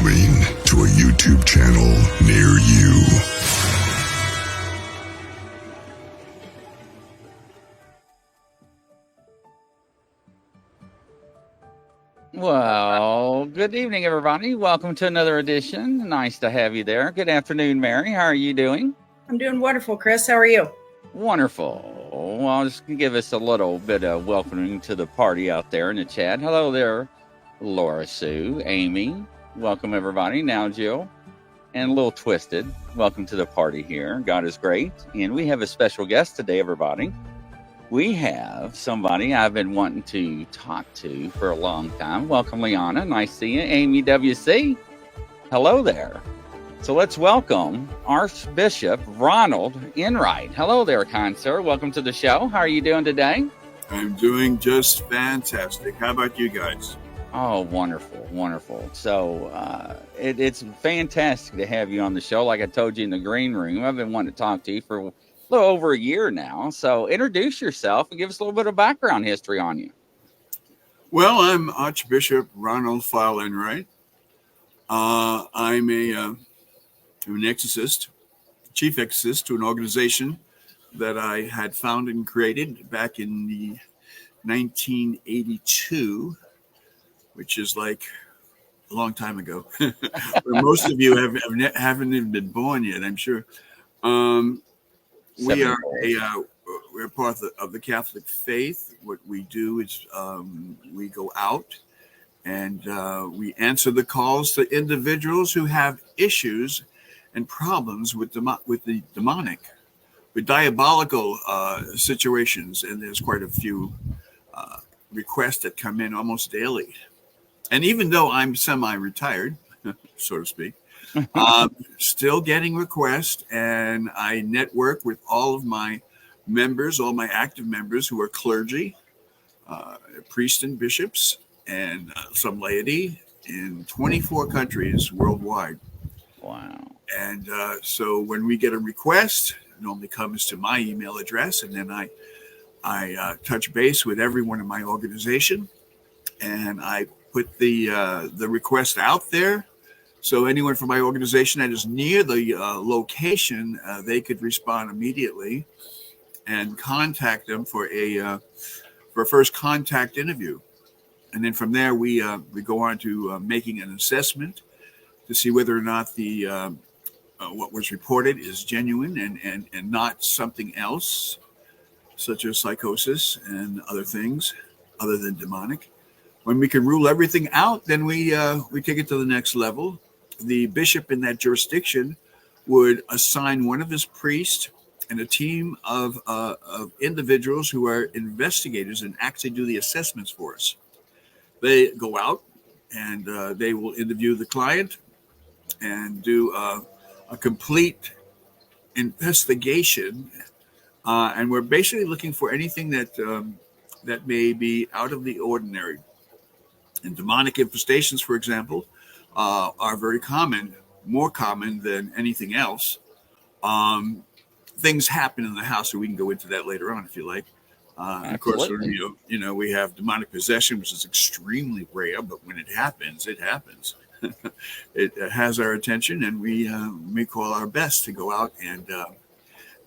Coming to a YouTube channel near you. Well, good evening, everybody. Welcome to another edition. Nice to have you there. Good afternoon, Mary. How are you doing? I'm doing wonderful, Chris. How are you? Wonderful. Well, I'll just give us a little bit of welcoming to the party out there in the chat. Hello there, Laura Sue, Amy. Welcome, everybody. Now, Jill. And a little twisted. Welcome to the party here. God is great. And we have a special guest today, everybody. We have somebody I've been wanting to talk to for a long time. Welcome, Liana. Nice to see you. Amy WC. Hello there. So let's welcome Archbishop Ronald Enright. Hello there, kind sir. Welcome to the show. How are you doing today? I'm doing just fantastic. How about you guys? Oh, wonderful, wonderful. So it's fantastic to have you on the show. Like I told you in the green room, I've been wanting to talk to you for a little over a year now. So introduce yourself and give us a little bit of background history on you. Well, I'm Archbishop Ronald File Enright. I'm an exorcist, chief exorcist to an organization that I had founded and created back in the 1982, which is like a long time ago. Most of you haven't even been born yet, I'm sure. We're part of the Catholic faith. What we do is we go out and we answer the calls to individuals who have issues and problems with the demonic, with diabolical situations. And there's quite a few requests that come in almost daily. And even though I'm semi-retired, so to speak, still getting requests, and I network with all of my members, all my active members who are clergy, priests and bishops, and some laity in 24 countries worldwide. Wow. And so when we get a request, it normally comes to my email address, and then I touch base with everyone in my organization, and I put the request out there. So anyone from my organization that is near the location, they could respond immediately and contact them for a first contact interview. And then from there, we go on to making an assessment to see whether or not the what was reported is genuine and not something else, such as psychosis and other things other than demonic. When we can rule everything out, then we take it to the next level. The bishop in that jurisdiction would assign one of his priests and a team of individuals who are investigators and actually do the assessments for us. They go out and they will interview the client and do a complete investigation. And we're basically looking for anything that may be out of the ordinary. And demonic infestations, for example, are very common, more common than anything else. Things happen in the house, so we can go into that later on if you like. Of course, we have demonic possession, which is extremely rare, but when it happens, it happens. It has our attention, and we call our best to go out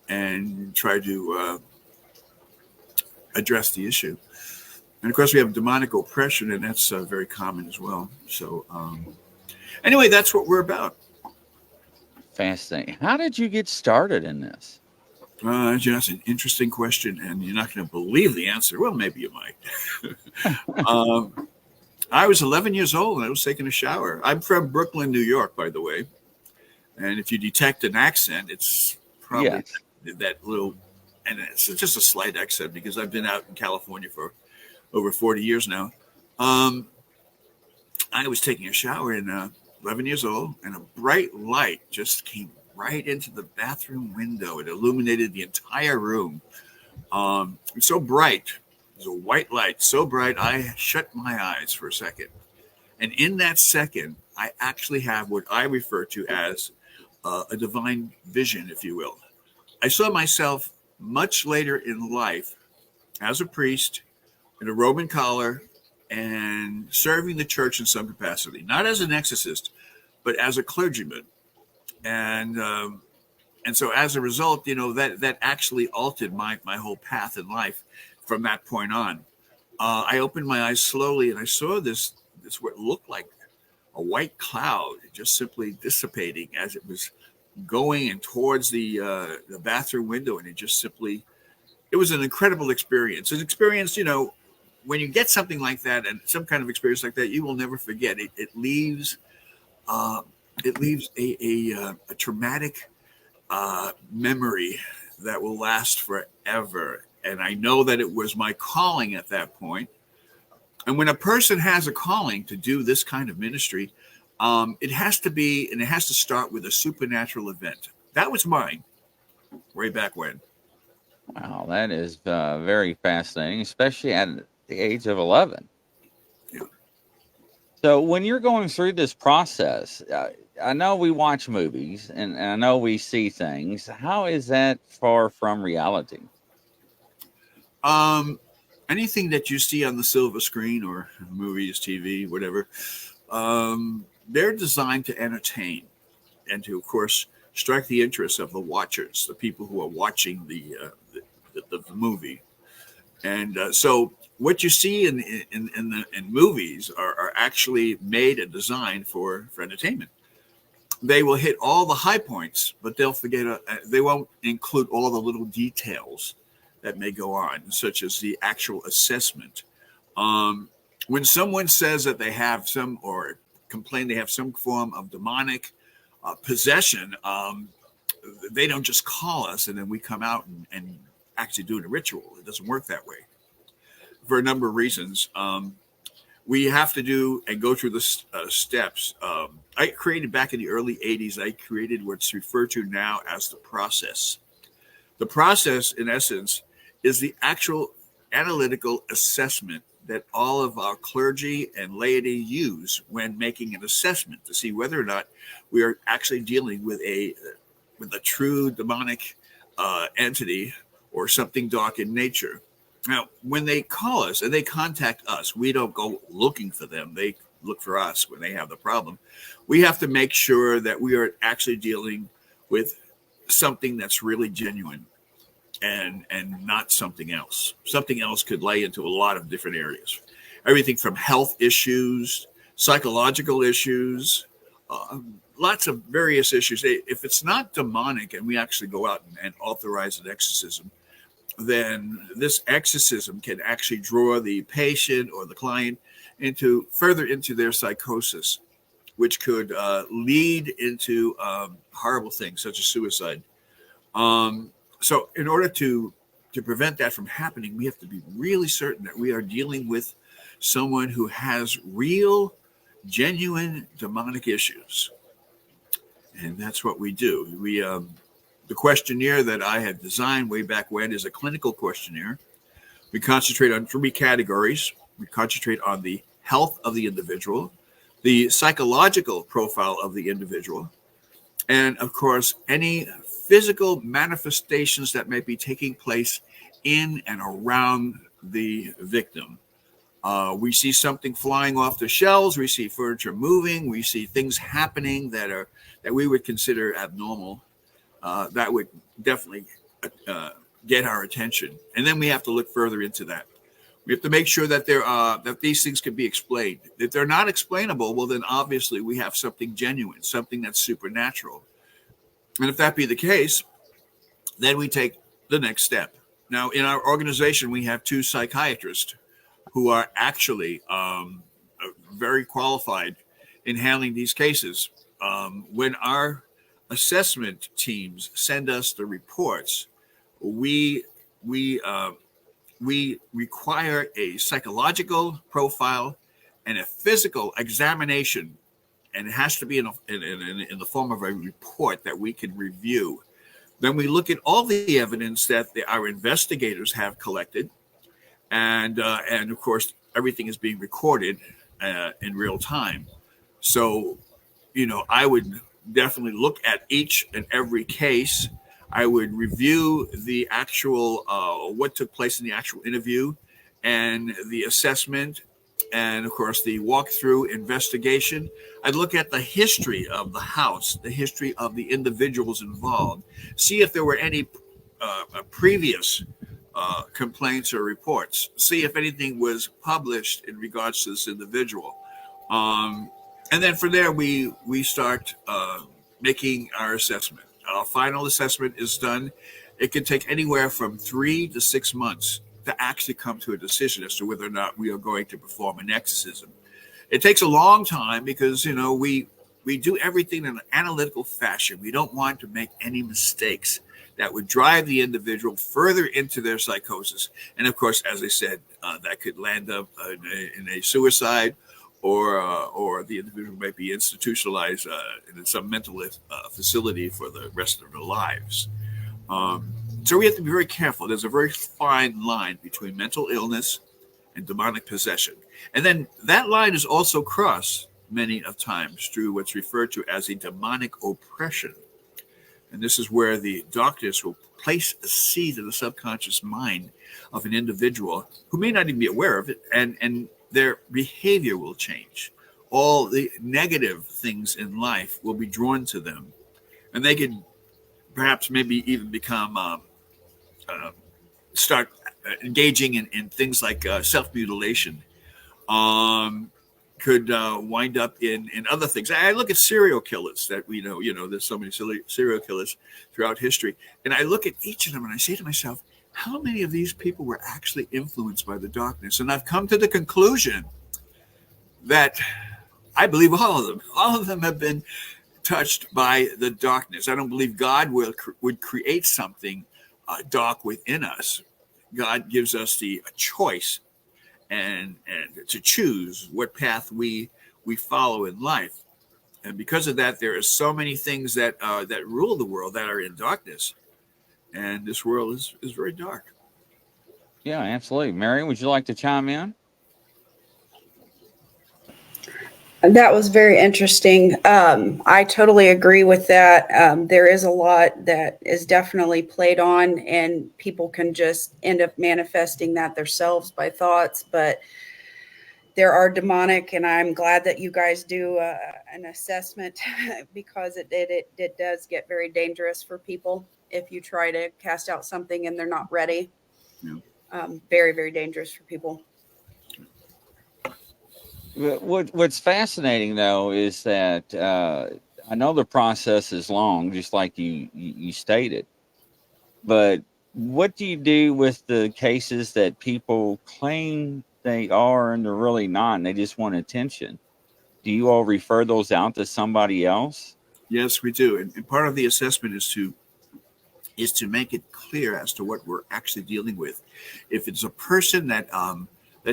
and try to address the issue. And of course, we have demonic oppression, and that's very common as well. So anyway, that's what we're about. Fascinating. How did you get started in this? That's an interesting question, and you're not going to believe the answer. Well, maybe you might. I was 11 years old, and I was taking a shower. I'm from Brooklyn, New York, by the way. And if you detect an accent, it's probably that little, and it's just a slight accent because I've been out in California for over 40 years now. I was taking a shower and 11 years old, and a bright light just came right into the bathroom window. It illuminated the entire room. It's so bright. It was a white light, so bright, I shut my eyes for a second. And in that second, I actually have what I refer to as a divine vision, if you will. I saw myself much later in life as a priest in a Roman collar and serving the church in some capacity, not as an exorcist, but as a clergyman. And so as a result, that actually altered my whole path in life from that point on. I opened my eyes slowly and I saw this what looked like a white cloud just simply dissipating as it was going and towards the bathroom window, and it was an incredible experience. An experience, when you get something like that and some kind of experience like that, you will never forget. It leaves a traumatic memory that will last forever. And I know that it was my calling at that point. And when a person has a calling to do this kind of ministry, it has to start with a supernatural event. That was mine way back when. Wow, that is very fascinating, especially at the age of 11. Yeah. So when you're going through this process, I know we watch movies and I know we see things. How is that far from reality? Anything that you see on the silver screen or movies, TV, whatever, they're designed to entertain and to, of course, strike the interest of the watchers, the people who are watching the movie. And so what you see in movies are actually made and designed for entertainment. They will hit all the high points, but they won't include all the little details that may go on, such as the actual assessment. When someone says that they have or complain they have some form of demonic possession, they don't just call us and then we come out and actually do a ritual. It doesn't work that way for a number of reasons. We have to do and go through the steps. I created back in the early 80s, I created what's referred to now as the process. The process, in essence, is the actual analytical assessment that all of our clergy and laity use when making an assessment to see whether or not we are actually dealing with a true demonic entity or something dark in nature. Now, when they call us and they contact us, we don't go looking for them. They look for us when they have the problem. We have to make sure that we are actually dealing with something that's really genuine and not something else. Something else could lay into a lot of different areas. Everything from health issues, psychological issues, lots of various issues. If it's not demonic and we actually go out and authorize an exorcism, then this exorcism can actually draw the patient or the client further into their psychosis, which could lead into horrible things such as suicide. So in order to prevent that from happening, we have to be really certain that we are dealing with someone who has real, genuine demonic issues. And that's what we do. The questionnaire that I had designed way back when is a clinical questionnaire. We concentrate on 3 categories. We concentrate on the health of the individual, the psychological profile of the individual, and of course, any physical manifestations that may be taking place in and around the victim. We see something flying off the shelves. We see furniture moving. We see things happening that we would consider abnormal. That would definitely get our attention. And then we have to look further into that. We have to make sure that that these things can be explained. If they're not explainable, well, then obviously we have something genuine, something that's supernatural. And if that be the case, then we take the next step. Now, in our organization, we have 2 psychiatrists who are actually very qualified in handling these cases. When our assessment teams send us the reports, we require a psychological profile and a physical examination, and it has to be in the form of a report that we can review. Then we look at all the evidence that our investigators have collected, and of course everything is being recorded in real time. So, I would definitely look at each and every case. I would review the actual what took place in the actual interview and the assessment And of course, the walkthrough investigation. I'd look at the history of the house, the history of the individuals involved, see if there were any previous complaints or reports, see if anything was published in regards to this individual. And then from there, we start making our assessment. Our final assessment is done. It can take anywhere from 3 to 6 months to actually come to a decision as to whether or not we are going to perform an exorcism. It takes a long time because, we do everything in an analytical fashion. We don't want to make any mistakes that would drive the individual further into their psychosis. And of course, as I said, that could land up in a suicide, or the individual might be institutionalized in some mental facility for the rest of their lives. So we have to be very careful. There's a very fine line between mental illness and demonic possession. And then that line is also crossed many of times through what's referred to as a demonic oppression. And this is where the doctors will place a seed in the subconscious mind of an individual who may not even be aware of it, and their behavior will change. All the negative things in life will be drawn to them. And they could perhaps maybe even become start engaging in things like self-mutilation, could wind up in other things. I look at serial killers that we know, there's so many serial killers throughout history. And I look at each of them and I say to myself, how many of these people were actually influenced by the darkness? And I've come to the conclusion that I believe all of them have been touched by the darkness. I don't believe God would create something dark within us. God gives us the choice and to choose what path we follow in life. And because of that, there are so many things that rule the world that are in darkness. And this world is very dark. Yeah, absolutely. Mary, would you like to chime in? That was very interesting. I totally agree with that. There is a lot that is definitely played on, and people can just end up manifesting that themselves by thoughts. But there are demonic, and I'm glad that you guys do an assessment because it does get very dangerous for people if you try to cast out something and they're not ready. Yeah. Very, very dangerous for people. What's fascinating, though, is that I know the process is long, just like you stated. But what do you do with the cases that people claim they are and they're really not, and they just want attention? Do you all refer those out to somebody else? Yes, we do. And part of the assessment is to make it clear as to what we're actually dealing with. If it's a person that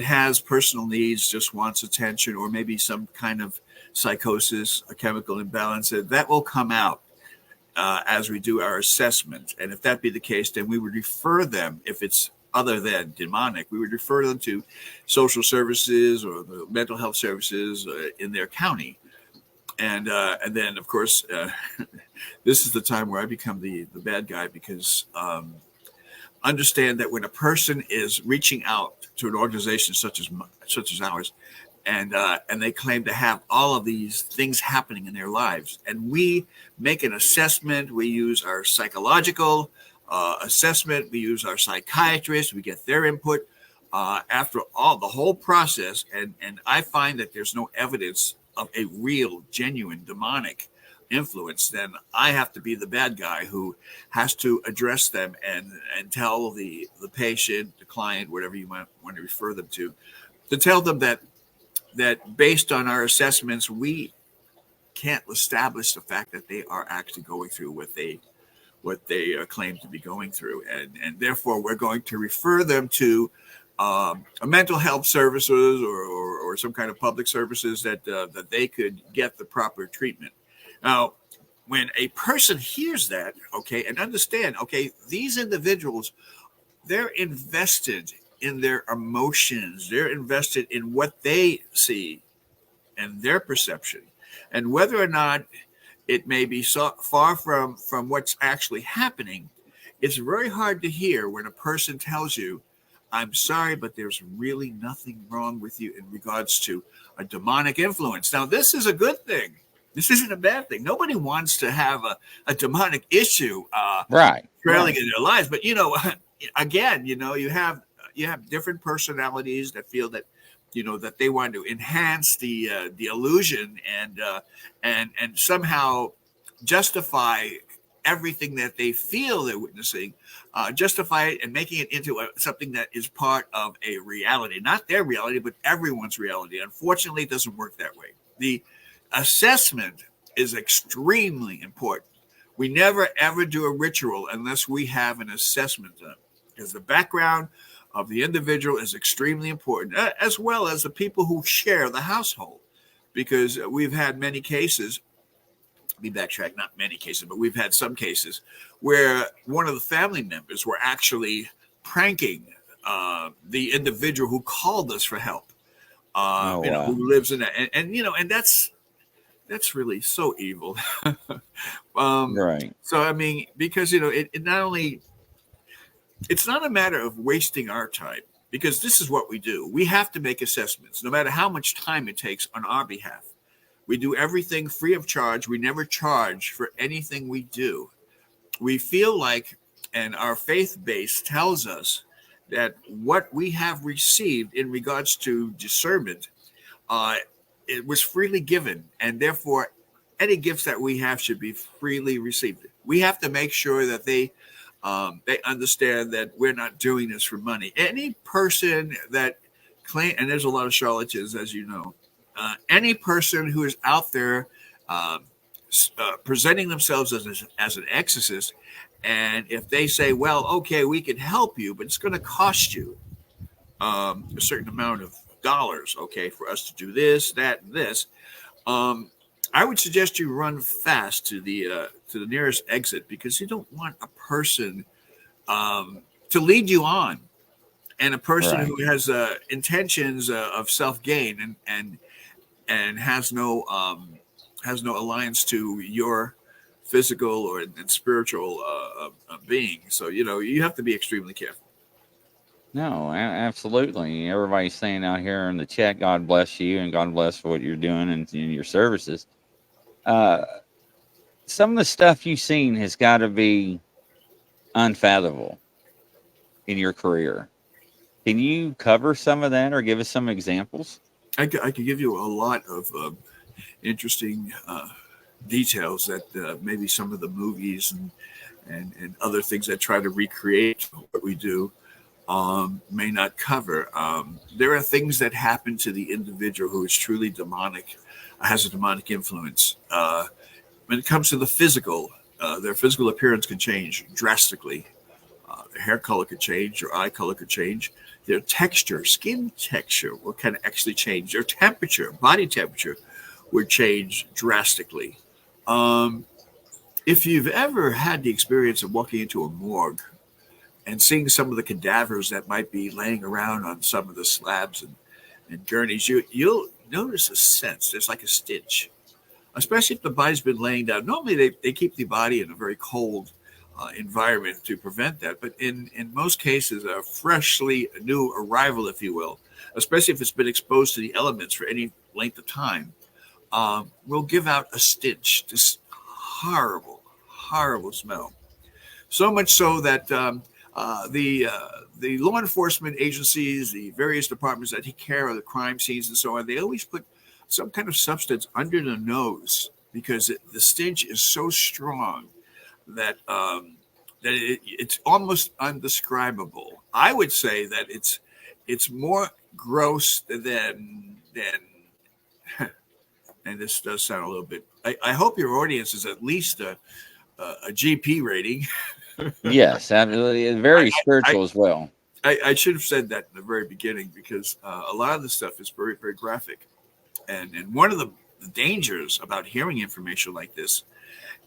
has personal needs, just wants attention, or maybe some kind of psychosis, a chemical imbalance, that will come out as we do our assessment. And if that be the case, then we would refer them, if it's other than demonic, we would refer them to social services or the mental health services in their county. And then, of course, this is the time where I become the bad guy, because understand that when a person is reaching out to an organization such as ours, and they claim to have all of these things happening in their lives, and we make an assessment, we use our psychological assessment, we use our psychiatrist, we get their input after the whole process, and I find that there's no evidence of a real, genuine demonic influence, then I have to be the bad guy who has to address them and tell the patient, the client, whatever you might want to refer them to tell them that based on our assessments, we can't establish the fact that they are actually going through what they claim to be going through, and therefore we're going to refer them to a mental health services or some kind of public services that they could get the proper treatment. Now, when a person hears that, okay, and understand, okay, these individuals, they're invested in their emotions, they're invested in what they see and their perception, and whether or not it may be so far from what's actually happening. It's very hard to hear when a person tells you, I'm sorry, but there's really nothing wrong with you in regards to a demonic influence. Now, this is a good thing. This isn't a bad thing. Nobody wants to have a demonic issue Right. trailing in their lives. But, again, you have different personalities that feel that, that they want to enhance the illusion and somehow justify everything that they feel they're witnessing, justify it and making it into something that is part of a reality, not their reality, but everyone's reality. Unfortunately, it doesn't work that way. The assessment is extremely important. We never, ever do a ritual unless we have an assessment done, because the background of the individual is extremely important, as well as the people who share the household, because we've had many cases. Let me backtrack, not many cases, but we've had some cases where one of the family members were actually pranking the individual who called us for help, Wow. who lives in that. And that's really so evil. Right. So, I mean, because, it not only, it's not a matter of wasting our time, because this is what we do. We have to make assessments, no matter how much time it takes on our behalf. We do everything free of charge. We never charge for anything we do. We feel like, and our faith base tells us that what we have received in regards to discernment, it was freely given, and therefore any gifts that we have should be freely received. We have to make sure that they understand that we're not doing this for money. Any person that claim, and there's a lot of charlatans, as you know, any person who is out there presenting themselves as an exorcist, and if they say, well, okay, we can help you, but it's going to cost you a certain amount of dollars, okay, for us to do this, that, and this, I would suggest you run fast to the nearest exit, because you don't want a person to lead you on, and a person Right. who has intentions of self-gain and has no alliance to your physical and spiritual being. So you have to be extremely careful. No, absolutely. Everybody's saying out here in the chat, God bless you and God bless for what you're doing and in your services. Some of the stuff you've seen has got to be unfathomable in your career. Can you cover some of that or give us some examples? I could give you a lot of interesting details that maybe some of the movies and other things that try to recreate what we do may not cover. There are things that happen to the individual who is truly demonic, has a demonic influence. When it comes to the physical, their physical appearance can change drastically. Their hair color could change, their eye color could change, their texture, skin texture will kind of actually change. Their temperature, body temperature would change drastically. If you've ever had the experience of walking into a morgue and seeing some of the cadavers that might be laying around on some of the slabs and gurneys, you'll notice a sense. There's like a stench, especially if the body's been laying down. Normally, they keep the body in a very cold environment to prevent that. But in most cases, a freshly new arrival, if you will, especially if it's been exposed to the elements for any length of time, will give out a stench, this horrible, horrible smell. So much so that the law enforcement agencies, the various departments that take care of the crime scenes and so on, they always put some kind of substance under the nose, because the stench is so strong that it's almost undescribable. I would say that it's more gross than and this does sound a little bit. I hope your audience is at least a GP rating. Yes, absolutely. It's very spiritual as well. I should have said that in the very beginning, because a lot of the stuff is very, very graphic. And one of the dangers about hearing information like this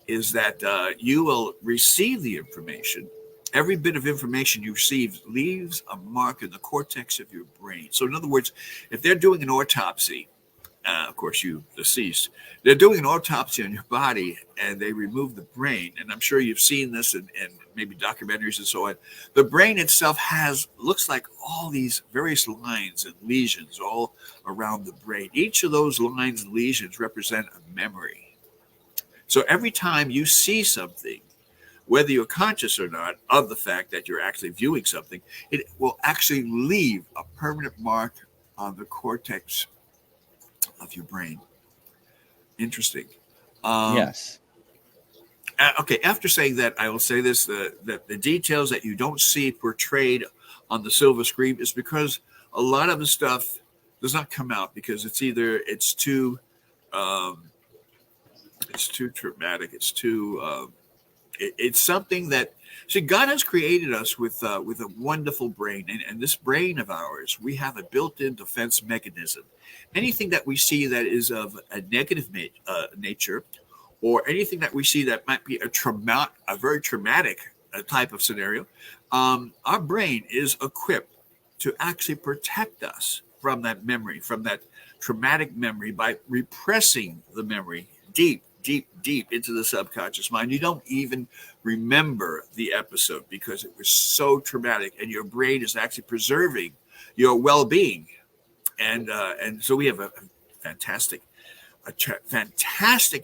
is that you will receive the information. Every bit of information you receive leaves a mark in the cortex of your brain. So in other words, if they're doing an autopsy of course, you deceased. They're doing an autopsy on your body, and they remove the brain. And I'm sure you've seen this in maybe documentaries and so on. The brain itself looks like all these various lines and lesions all around the brain. Each of those lines and lesions represent a memory. So every time you see something, whether you're conscious or not of the fact that you're actually viewing something, it will actually leave a permanent mark on the cortex of your brain. Interesting. Yes. Okay, after saying that, I will say this, that the details that you don't see portrayed on the silver screen is because a lot of the stuff does not come out because it's too traumatic. It's something that, see, God has created us with a wonderful brain, and this brain of ours, we have a built-in defense mechanism. Anything that we see that is of a negative nature, or anything that we see that might be a very traumatic type of scenario, our brain is equipped to actually protect us from that memory, from that traumatic memory, by repressing the memory deep into the subconscious mind. You don't even remember the episode because it was so traumatic, and your brain is actually preserving your well-being. And so we have a fantastic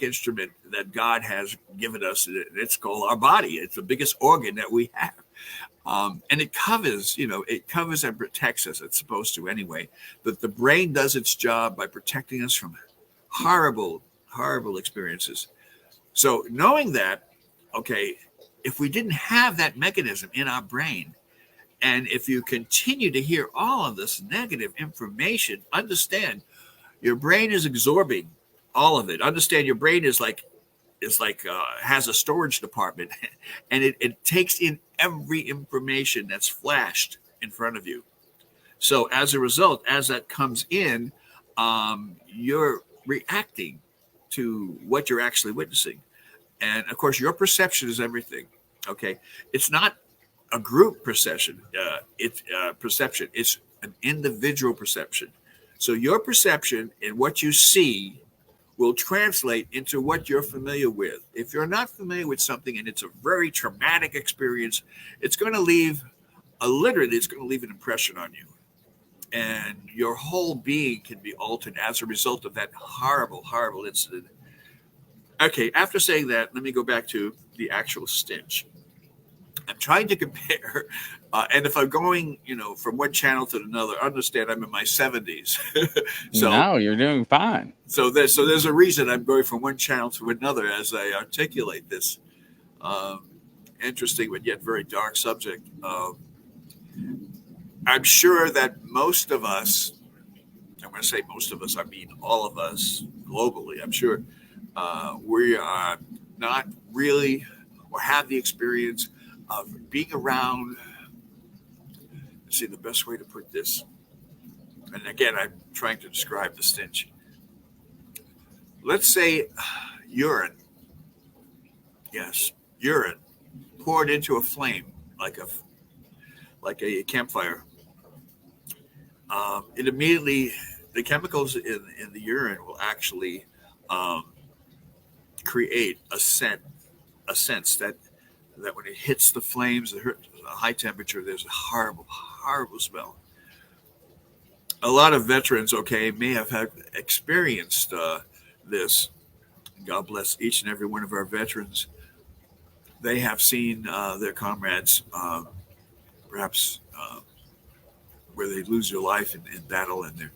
instrument that God has given us. It's called our body. It's the biggest organ that we have. And it covers and protects us. It's supposed to anyway. But the brain does its job by protecting us from horrible experiences. So knowing that, okay, if we didn't have that mechanism in our brain, and if you continue to hear all of this negative information, understand your brain is absorbing all of it. Understand your brain is like has a storage department, and it takes in every information that's flashed in front of you. So as a result, as that comes in, you're reacting to what you're actually witnessing. And of course, your perception is everything. Okay. It's not a group perception. It's an individual perception. So your perception and what you see will translate into what you're familiar with. If you're not familiar with something and it's a very traumatic experience, it's going to leave an impression on you. And your whole being can be altered as a result of that horrible incident. Okay, after saying that, let me go back to the actual stench. I'm trying to compare, and if I'm going, from one channel to another, understand I'm in my 70s. So no, you're doing fine. So there's a reason I'm going from one channel to another as I articulate this interesting but yet very dark subject. I'm sure that most of us, I'm going to say most of us, I mean all of us globally, I'm sure we are not really or have the experience of being around. Let's see the best way to put this. And again, I'm trying to describe the stench. Let's say urine. Yes, urine poured into a flame like a campfire. It immediately, the chemicals in the urine will actually create a sense that when it hits the flames, a high temperature, there's a horrible smell. A lot of veterans, may have experienced this. God bless each and every one of our veterans. They have seen their comrades, perhaps where they lose their life in battle, and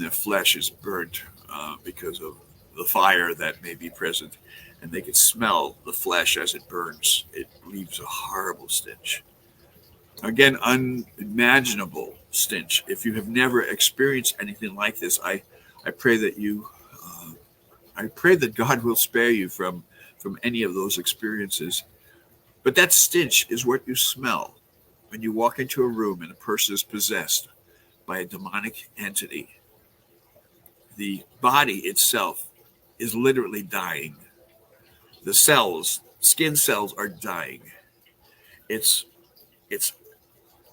their flesh is burnt because of the fire that may be present, and they can smell the flesh as it burns. It leaves a horrible stench. Again, unimaginable stench. If you have never experienced anything like this, I pray that I pray that God will spare you from any of those experiences. But that stench is what you smell when you walk into a room and a person is possessed by a demonic entity. The body itself is literally dying. The skin cells are dying. It's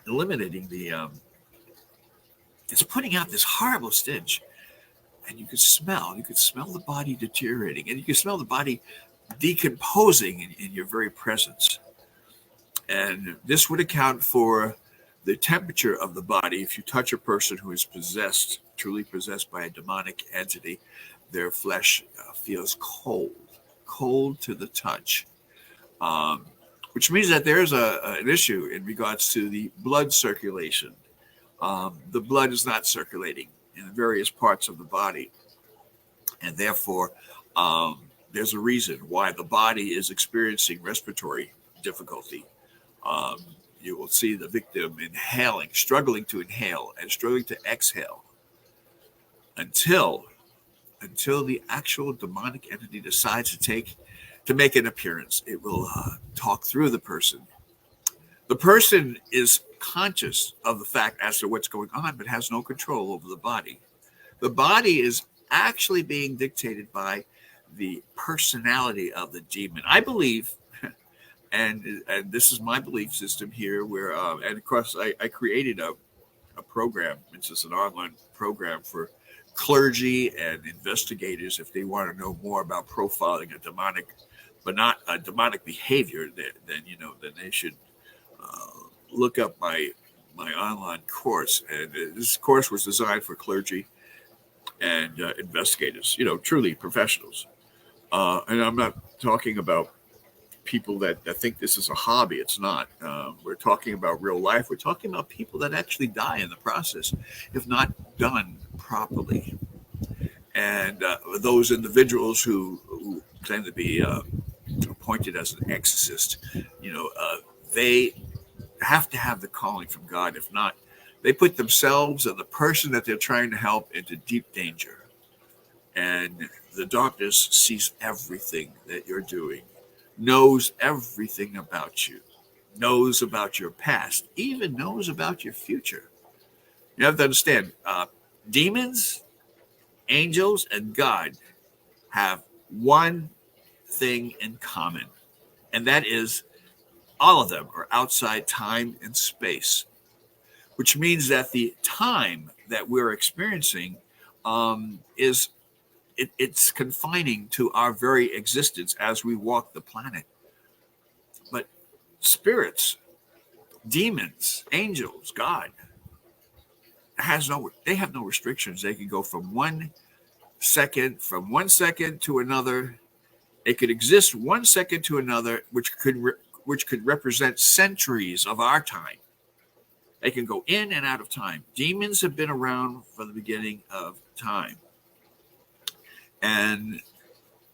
eliminating it's putting out this horrible stench. and you could smell the body deteriorating, and you could smell the body decomposing in your very presence. And this would account for the temperature of the body. If you touch a person who is possessed, truly possessed by a demonic entity, their flesh feels cold to the touch, which means that there's an issue in regards to the blood circulation. The blood is not circulating in various parts of the body, and therefore there's a reason why the body is experiencing respiratory difficulty. You will see the victim struggling to inhale and struggling to exhale until the actual demonic entity decides to make an appearance. It will talk through the person. The person is conscious of the fact as to what's going on, but has no control over the body. The body is actually being dictated by the personality of the demon. I believe, and this is my belief system here, where and of course I created a program. It's just an online program for clergy and investigators if they want to know more about profiling a demonic, but not a demonic behavior. Then they should look up my online course. And this course was designed for clergy and investigators, truly professionals. And I'm not talking about people that think this is a hobby. It's not. We're talking about real life. We're talking about people that actually die in the process, if not done properly. And those individuals who claim to be appointed as an exorcist, they have to have the calling from God. If not, they put themselves and the person that they're trying to help into deep danger. And the darkness sees everything that you're doing, knows everything about you, knows about your past, even knows about your future. You have to understand, demons, angels, and God have one thing in common, and that is all of them are outside time and space, which means that the time that we're experiencing it's confining to our very existence as we walk the planet. But spirits, demons, angels, God they have no restrictions. They can go from one second to another. They could exist 1 second to another, which could represent centuries of our time. They can go in and out of time. Demons have been around from the beginning of time. And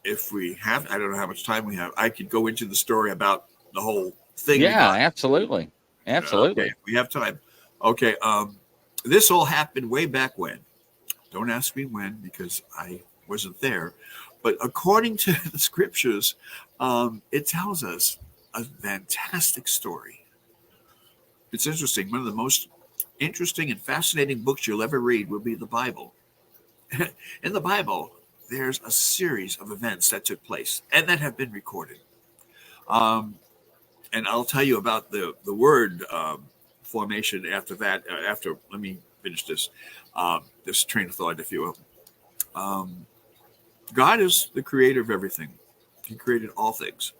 if we have, I don't know how much time we have, I could go into the story about the whole thing. Yeah, absolutely. Absolutely. Okay, we have time. Okay, this all happened way back when. Don't ask me when, because I wasn't there. But according to the scriptures, it tells us a fantastic story. It's interesting. One of the most interesting and fascinating books you'll ever read will be the Bible. In the Bible, there's a series of events that took place and that have been recorded. And I'll tell you about the word formation after that. Let me finish this train of thought, if you will. God is the creator of everything. He created all things.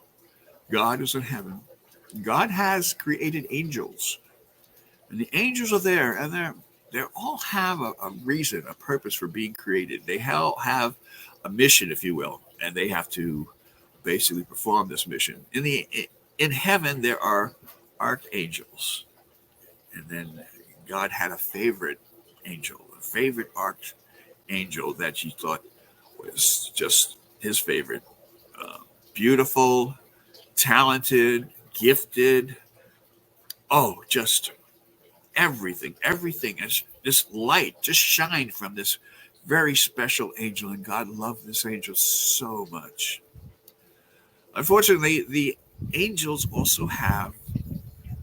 God is in heaven. God has created angels. And the angels are there, and they all have a reason, a purpose for being created. They all have a mission, if you will, and they have to basically perform this mission. In heaven, there are archangels. And then God had a favorite angel, a favorite archangel that he thought was just his favorite. Beautiful, talented, gifted. Oh, just everything. As this light just shined from this very special angel, and God loved this angel so much. Unfortunately, the angels also have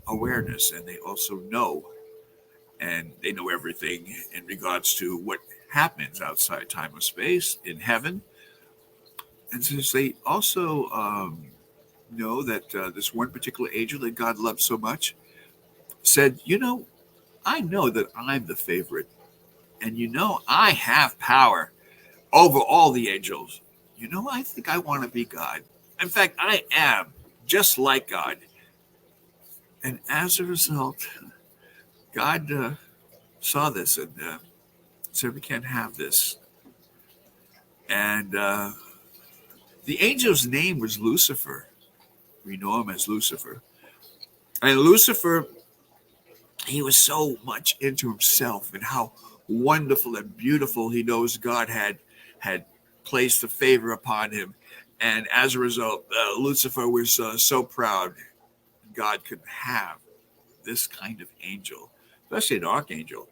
awareness, and they also know, and they know everything in regards to what happens outside time or space in heaven. And since they also know that this one particular angel that God loved so much said, I know that I'm the favorite, and I have power over all the angels. You know, I think I want to be God. In fact, I am just like God. And as a result, God saw this and said, we can't have this. And the angel's name was Lucifer. We know him as Lucifer. And Lucifer, he was so much into himself and how wonderful and beautiful he knows God had placed the favor upon him. And as a result, Lucifer was so proud God could have this kind of angel, especially an archangel,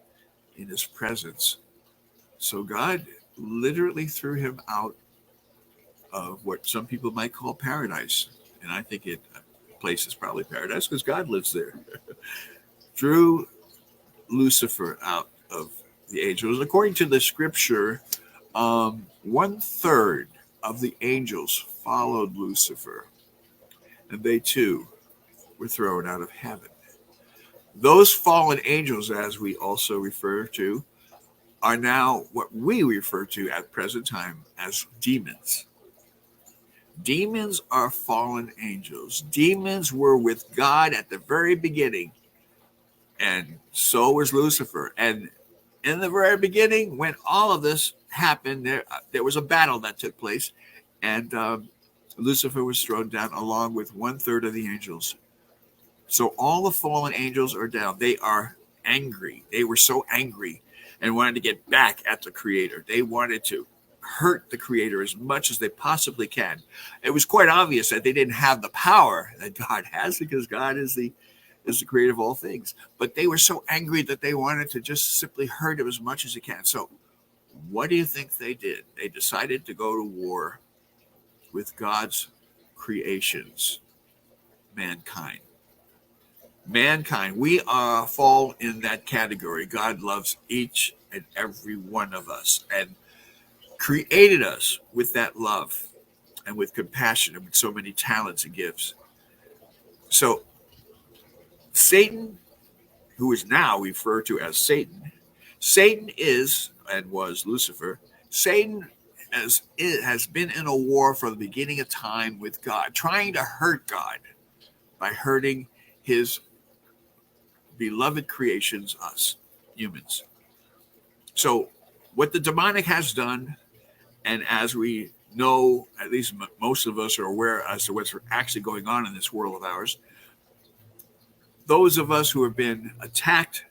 in his presence. So God literally threw him out of what some people might call paradise. And I think place is probably paradise because God lives there. Threw Lucifer out of the angels. According to the scripture, 1/3 of the angels followed Lucifer, and they too were thrown out of heaven. Those fallen angels, as we also refer to, are now what we refer to at present time as demons. Demons are fallen angels. Demons were with God at the very beginning, and so was Lucifer. And in the very beginning, when all of this happened, there was a battle that took place, and Lucifer was thrown down along with 1/3 of the angels. So all the fallen angels are down. They are angry. They were so angry and wanted to get back at the Creator. They wanted to hurt the Creator as much as they possibly can. It was quite obvious that they didn't have the power that God has, because God is the creator of all things. But they were so angry that they wanted to just simply hurt him as much as they can. So what do you think they did? They decided to go to war with God's creations, mankind. Mankind, we fall in that category. God loves each and every one of us and created us with that love and with compassion and with so many talents and gifts. So Satan, who is now referred to as Satan, Satan is and was Lucifer. Satan has been in a war from the beginning of time with God, trying to hurt God by hurting his beloved creations, us humans. So what the demonic has done, and as we know, at least most of us are aware as to what's actually going on in this world of ours, those of us who have been attacked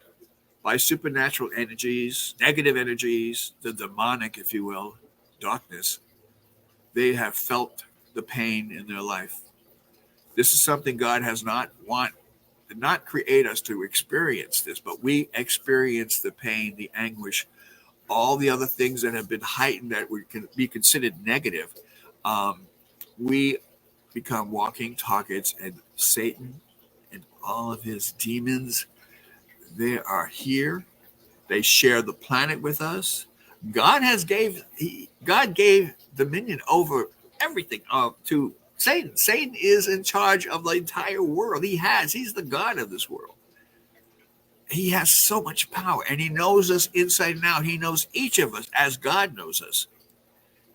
by supernatural energies, negative energies, the demonic, if you will, darkness, they have felt the pain in their life. This is something God has not create us to experience this, but we experience the pain, the anguish, all the other things that have been heightened that can be considered negative. We become walking targets, and Satan and all of his demons, they are here. They share the planet with us. God gave dominion over everything to Satan. Satan is in charge of the entire world. He's the God of this world. He has so much power, and he knows us inside and out. He knows each of us as God knows us.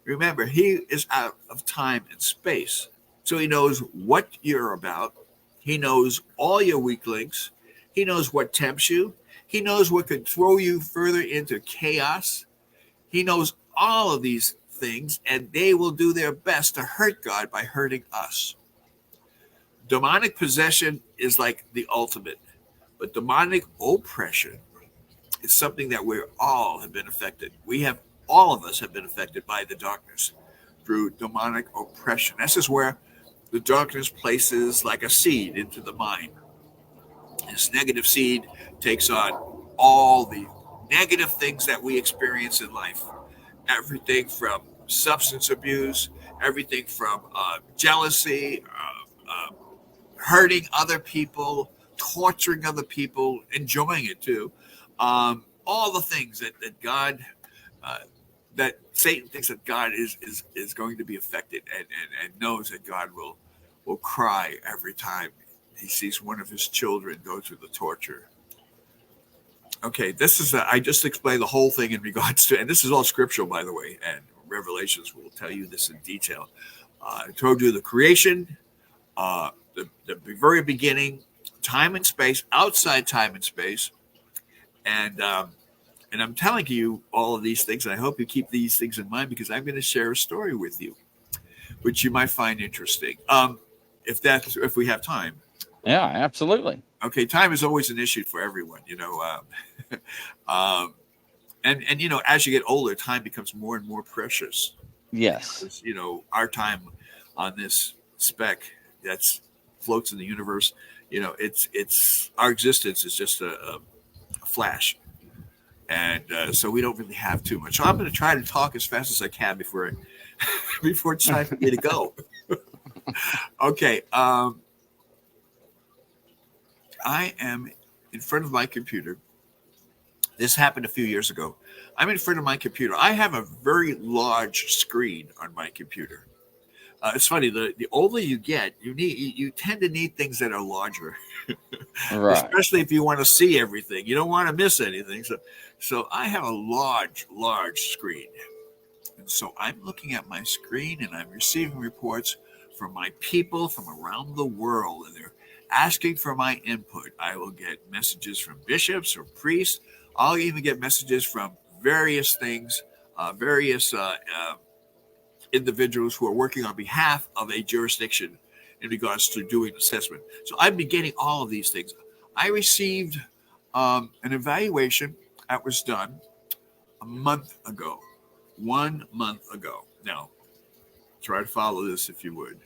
Remember, he is out of time and space. So he knows what you're about. He knows all your weak links. He knows what tempts you. He knows what could throw you further into chaos. He knows all of these things, and they will do their best to hurt God by hurting us. Demonic possession is like the ultimate, but demonic oppression is something that we all have been affected. All of us have been affected by the darkness through demonic oppression. This is where the darkness places like a seed into the mind. This negative seed takes on all the negative things that we experience in life. Everything from substance abuse, everything from jealousy, hurting other people, torturing other people, enjoying it too. All the things that God, that Satan thinks that God is going to be affected, and knows that God will cry every time he sees one of his children go through the torture. Okay, I just explained the whole thing in regards to, and this is all scriptural, by the way, and Revelations will tell you this in detail. I told you the creation, the very beginning, time and space, outside time and space, and I'm telling you all of these things. And I hope you keep these things in mind because I'm going to share a story with you, which you might find interesting. If we have time. Yeah, absolutely. Okay, time is always an issue for everyone, and as you get older, time becomes more and more precious. Yes. Our time on this speck that's floats in the universe, it's our existence is just a flash, and so we don't really have too much. So I'm going to try to talk as fast as I can before it's time for me to go. Okay. I am in front of my computer. This happened a few years ago. I'm in front of my computer. I have a very large screen on my computer. It's funny. The older you get, you tend to need things that are larger, Right. especially if you want to see everything. You don't want to miss anything. So I have a large screen, and so I'm looking at my screen and I'm receiving reports from my people from around the world, and they're asking for my input. I will get messages from bishops or priests. I'll even get messages from various things, various individuals who are working on behalf of a jurisdiction in regards to doing assessment. So I've been getting all of these things. I received an evaluation that was done a month ago, 1 month ago. Now, try to follow this if you would.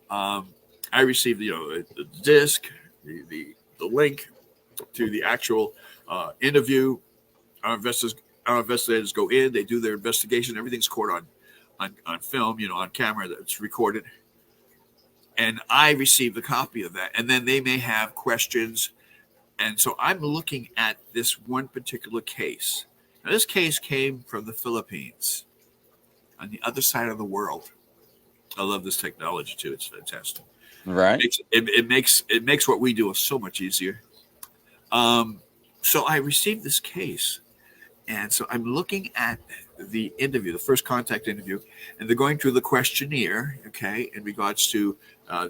I received the disc, the link to the actual interview. Our investigators go in, they do their investigation. Everything's caught on film, on camera that's recorded. And I received a copy of that. And then they may have questions. And so I'm looking at this one particular case. Now, this case came from the Philippines, on the other side of the world. I love this technology too. It's fantastic. Right. It makes what we do so much easier. So I received this case, and so I'm looking at the interview, the first contact interview, and they're going through the questionnaire. Okay, in regards to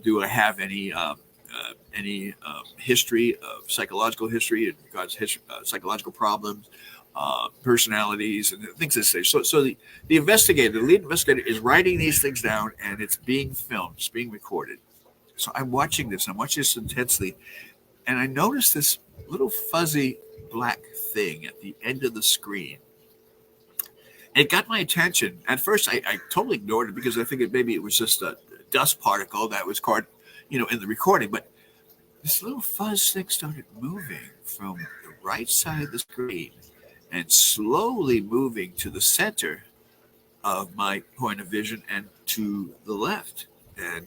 do I have any history of psychological history in regards to psychological problems, personalities, and things like that. So the investigator, the lead investigator, is writing these things down, and it's being filmed, it's being recorded. So I'm watching this intensely, and I noticed this little fuzzy black thing at the end of the screen. It got my attention. At first, I totally ignored it because I figured maybe it was just a dust particle that was caught, in the recording. But this little fuzz thing started moving from the right side of the screen and slowly moving to the center of my point of vision and to the left. And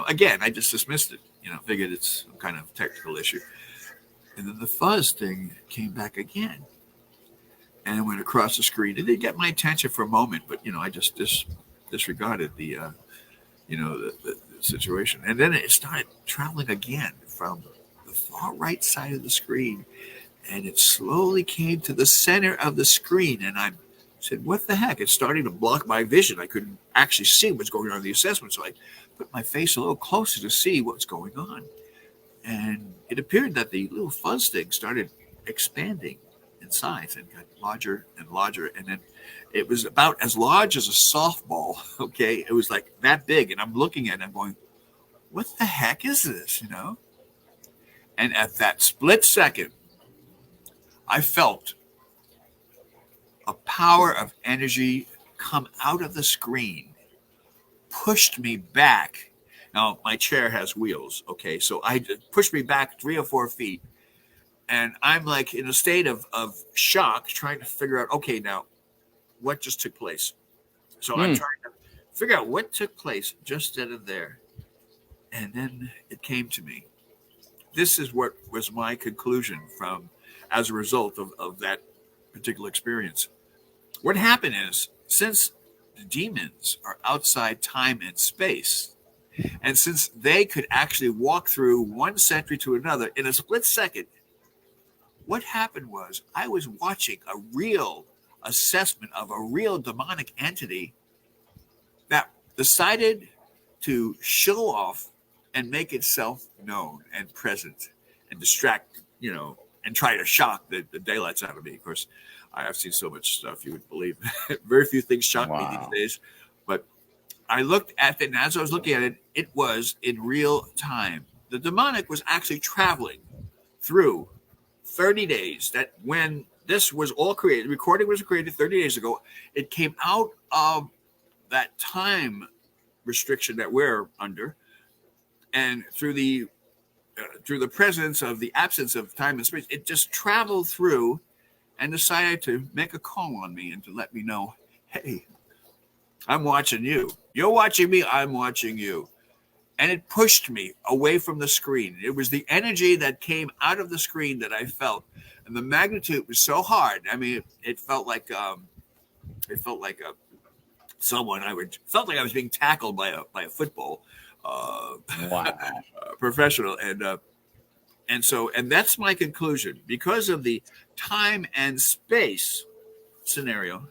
again, I just dismissed it, figured it's some kind of technical issue. And then the fuzz thing came back again and went across the screen. It did get my attention for a moment, but, I just disregarded the situation. And then it started traveling again from the far right side of the screen, and it slowly came to the center of the screen. And I said, what the heck? It's starting to block my vision. I couldn't actually see what's going on in the assessment. So I put my face a little closer to see what's going on. And it appeared that the little fuzz thing started expanding in size and got larger and larger. And then it was about as large as a softball. Okay. It was like that big. And I'm looking at it and I'm going, what the heck is this? And at that split second, I felt a power of energy come out of the screen, pushed me back. Now, my chair has wheels, okay? So I pushed me back 3 or 4 feet, and I'm like in a state of shock, trying to figure out, okay, now, what just took place? So I'm trying to figure out what took place just then and there. And then it came to me. This is what was my conclusion as a result of that particular experience. What happened is, since the demons are outside time and space, and since they could actually walk through one century to another in a split second, what happened was I was watching assessment of a real demonic entity that decided to show off and make itself known and present and distract, and try to shock the daylights out of me. Of course, I have seen so much stuff you would believe. Very few things shock me these days. But I looked at it, and as I was looking at it, it was in real time. The demonic was actually traveling through 30 days. That when this was all created, the recording was created 30 days ago, it came out of that time restriction that we're under, and through the presence of the absence of time and space, it just traveled through and decided to make a call on me and to let me know, hey, I'm watching you. You're watching me. I'm watching you. And it pushed me away from the screen. It was the energy that came out of the screen that I felt, and the magnitude was so hard. I mean, it felt like felt like I was being tackled by a football professional, and that's my conclusion. Because of the time and space scenario,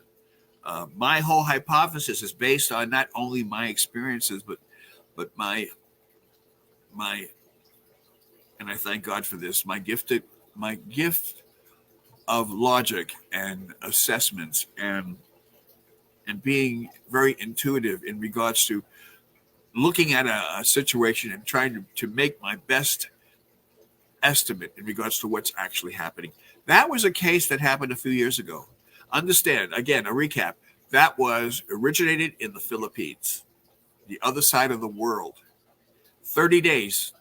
my whole hypothesis is based on not only my experiences, but my, and I thank God for this, my gift of logic and assessments and being very intuitive in regards to looking at a situation and trying to make my best estimate in regards to what's actually happening. That was a case that happened a few years ago. Understand, again, a recap, that was originated in the Philippines, the other side of the world, 30 days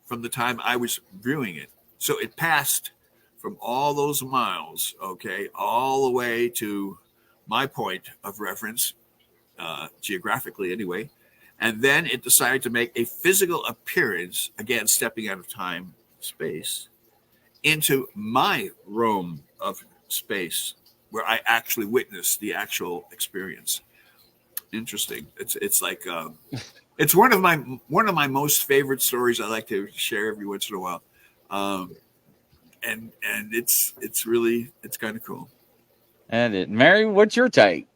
from the time I was viewing it. So it passed from all those miles, okay, all the way to my point of reference, geographically anyway. And then it decided to make a physical appearance, again, stepping out of time, space, into my realm of space, where I actually witnessed the actual experience. Interesting. It's like it's one of my most favorite stories I like to share every once in a while, and it's kind of cool. And Mary, what's your take?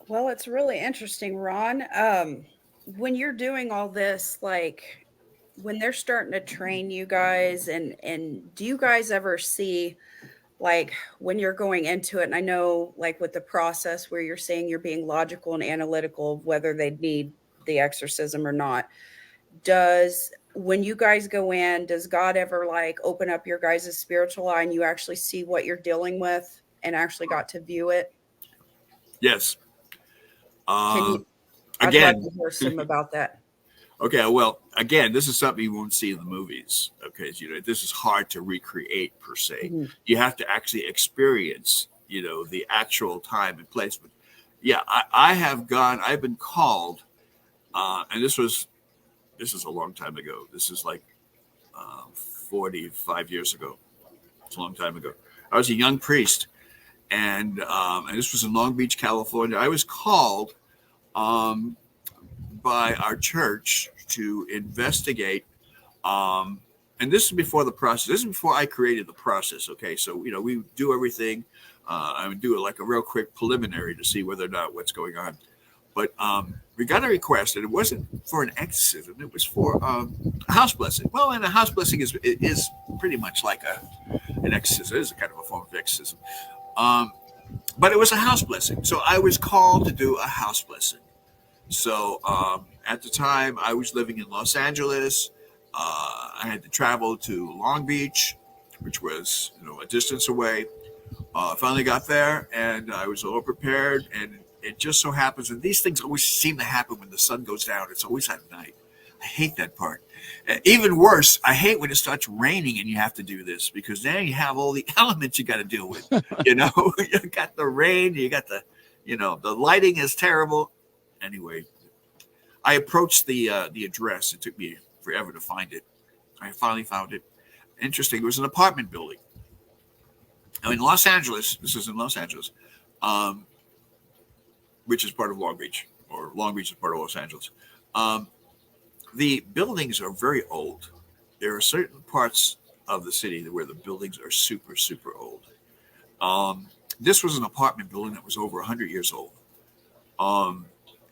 Well, it's really interesting, Ron. When you're doing all this, like when they're starting to train you guys, and do you guys ever see, like when you're going into it, and I know like with the process where you're saying you're being logical and analytical of whether they need the exorcism or not, does when you guys go in, does God ever like open up your guys' spiritual eye and you actually see what you're dealing with and actually got to view it? Yes. Can you Again, I'd love to hear some about that. Okay, well, again, this is something you won't see in the movies. Okay, this is hard to recreate per se. Mm-hmm. You have to actually experience, the actual time and place. But yeah, I've been called, and this is a long time ago. This is like 45 years ago. It's a long time ago. I was a young priest, and this was in Long Beach, California. I was called by our church to investigate, and this is before the process. This is before I created the process. Okay, so we do everything. I would do it like a real quick preliminary to see whether or not what's going on. But we got a request, and it wasn't for an exorcism. It was for a house blessing. Well, and a house blessing is pretty much like an exorcism. It is a kind of a form of exorcism. But it was a house blessing. So I was called to do a house blessing. So at the time, I was living in Los Angeles. I had to travel to Long Beach, which was a distance away. Finally got there, and I was all prepared. And it just so happens, and these things always seem to happen when the sun goes down. It's always at night. I hate that part. Even worse, I hate when it starts raining and you have to do this, because then you have all the elements you got to deal with. You got the rain, you got the lighting is terrible. Anyway, I approached the address. It took me forever to find it. I finally found it. Interesting. It was an apartment building. Now in Los Angeles, this is in Los Angeles, which is part of Long Beach, or Long Beach is part of Los Angeles. The buildings are very old. There are certain parts of the city where the buildings are super, super old. This was an apartment building that was over 100 years old.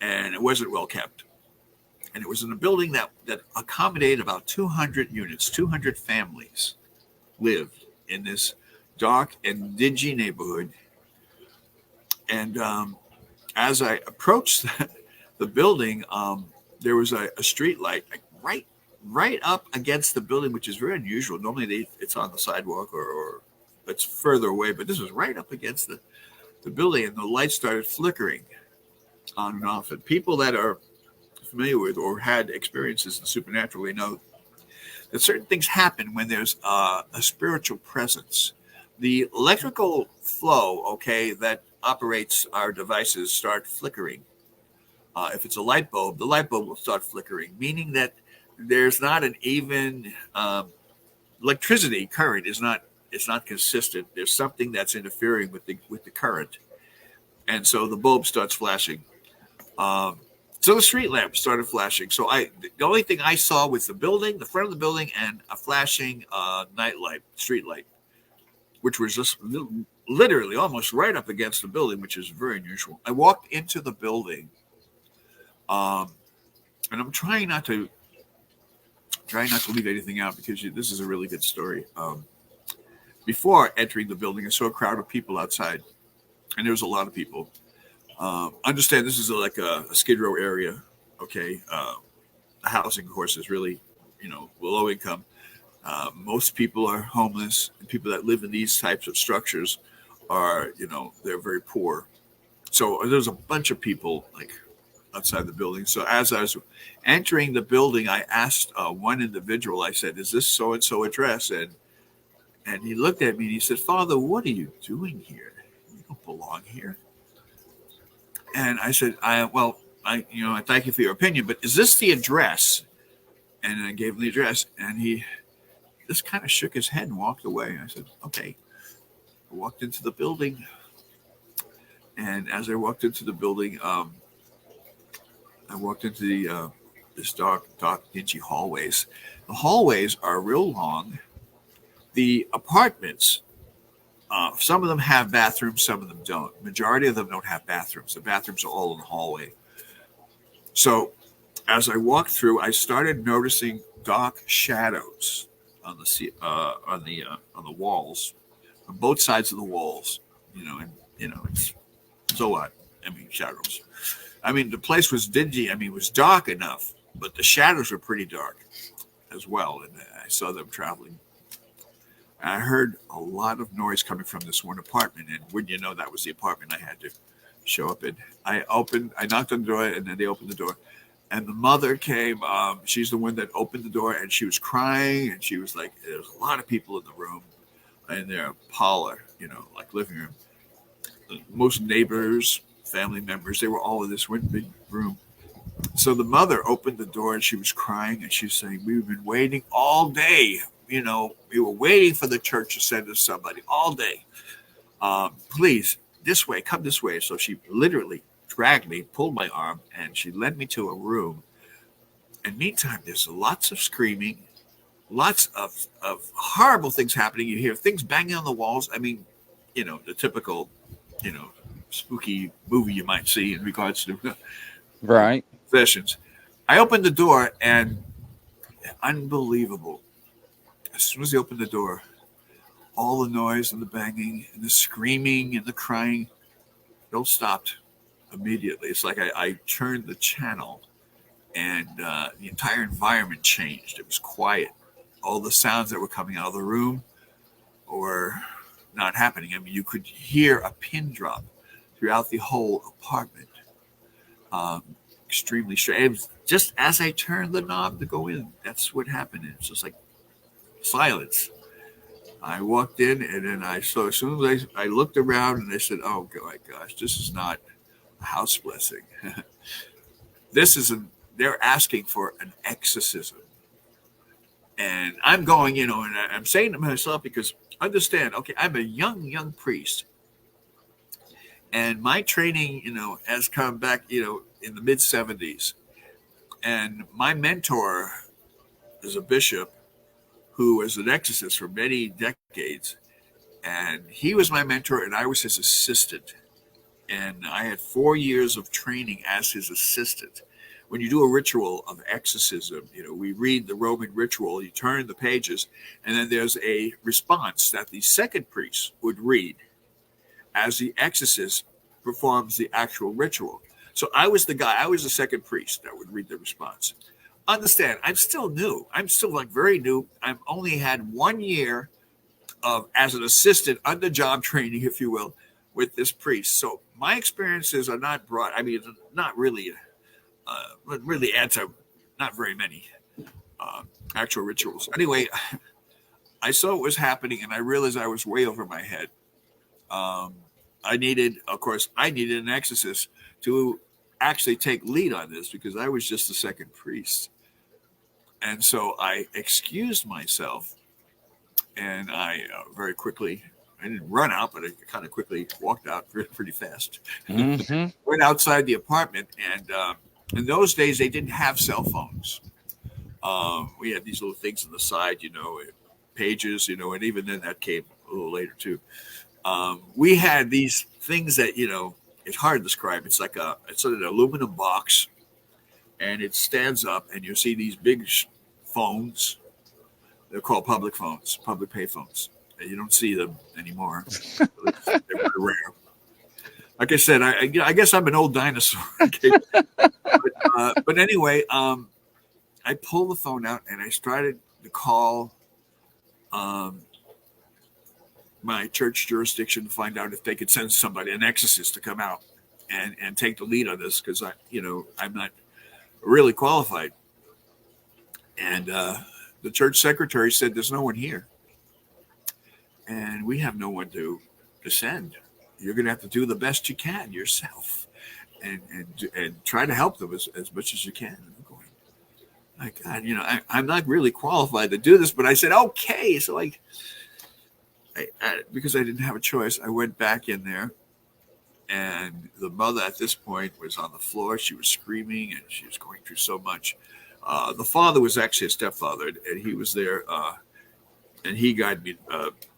And it wasn't well kept. And it was in a building that accommodated about 200 units, 200 families lived in this dark and dingy neighborhood. And as I approached the building, there was a street light like right up against the building, which is very unusual. Normally it's on the sidewalk or it's further away, but this was right up against the building, and the light started flickering on and off. And people that are familiar with or had experiences in the supernatural, they know that certain things happen when there's a spiritual presence. The electrical flow, okay, that operates our devices start flickering. If it's a light bulb, the light bulb will start flickering, meaning that there's not an even electricity current is not, it's not consistent. There's something that's interfering with the current, and so the bulb starts flashing. So the street lamp started flashing. So the only thing I saw was the building, the front of the building, and a flashing night light, street light, which was just literally almost right up against the building, which is very unusual. I walked into the building, and I'm trying not to leave anything out because this is a really good story. Before entering the building, I saw a crowd of people outside, and there was a lot of people. Understand this is like a Skid Row area, okay? The housing, of course, is really, low income. Most people are homeless, and people that live in these types of structures are, they're very poor. So there's a bunch of people like outside the building. So as I was entering the building, I asked one individual, I said, "Is this so-and-so address?" And he looked at me and he said, "Father, what are you doing here? You don't belong here." And I said, I thank you for your opinion, but is this the address? And I gave him the address, and he just kind of shook his head and walked away. I said, okay. I walked into the building, and as I walked into the building, I walked into this dark, dingy hallways. The hallways are real long. The apartments, some of them have bathrooms, some of them don't. Majority of them don't have bathrooms. The bathrooms are all in the hallway. So as I walked through, I started noticing dark shadows on the walls, on both sides of the walls. It's so what? Shadows. The place was dingy. It was dark enough, but the shadows were pretty dark as well. And I saw them traveling. I heard a lot of noise coming from this one apartment, and wouldn't you know, that was the apartment I had to show up in. I knocked on the door, and then they opened the door, and the mother came. She's the one that opened the door, and she was crying, and she was like, there's a lot of people in the room, in their parlor, like living room. Most neighbors, family members, they were all in this one big room. So the mother opened the door, and she was crying, and she's saying, "We've been waiting all day. We were waiting for the church to send us somebody all day. Please, this way, come this way." So she literally dragged me, pulled my arm, and she led me to a room. And meantime, there's lots of screaming, lots of horrible things happening. You hear things banging on the walls. The typical, spooky movie you might see in regards to right sessions. I opened the door, and unbelievable. As soon as they opened the door, all the noise and the banging and the screaming and the crying, it all stopped immediately. It's like I turned the channel, and the entire environment changed. It was quiet. All the sounds that were coming out of the room were not happening. You could hear a pin drop throughout the whole apartment. Extremely strange. It was just as I turned the knob to go in, that's what happened. It's just like silence. I walked in, and then I saw, as soon as I looked around, and I said, "Oh my gosh, this is not a house blessing. They're asking for an exorcism." And I'm going, and I'm saying to myself, because understand, okay, I'm a young priest, and my training, has come back, in the mid 70s. And my mentor is a bishop who was an exorcist for many decades. And he was my mentor, and I was his assistant. And I had 4 years of training as his assistant. When you do a ritual of exorcism, we read the Roman ritual, you turn the pages, and then there's a response that the second priest would read as the exorcist performs the actual ritual. So I was the second priest that would read the response. Understand, I'm still new. I'm still very new. I've only had 1 year of as an assistant under job training, if you will, with this priest. So my experiences are not broad. I mean, not really, really add to not very many actual rituals. Anyway, I saw what was happening, and I realized I was way over my head. I needed an exorcist to actually take lead on this because I was just the second priest. And so I excused myself, and I very quickly, I didn't run out, but I kind of quickly walked out pretty fast. Mm-hmm. Went outside the apartment, and in those days, they didn't have cell phones. We had these little things on the side, pages, and even then that came a little later too. We had these things that, it's hard to describe. It's like it's an aluminum box, and it stands up, and you see these big phones. They're called public phones, public pay phones. You don't see them anymore. They're very rare. Like I said, I guess I'm an old dinosaur. Okay? But anyway, I pulled the phone out and I started to call my church jurisdiction to find out if they could send somebody, an exorcist, to come out and take the lead on this because I'm not really qualified. And the church secretary said, "There's no one here, and we have no one to send. You're going to have to do the best you can yourself, and try to help them as much as you can." And I'm going, my God, I'm not really qualified to do this, but I said, okay. So because I didn't have a choice, I went back in there, and the mother at this point was on the floor. She was screaming, and she was going through so much. The father was actually a stepfather, and he was there, and he guided me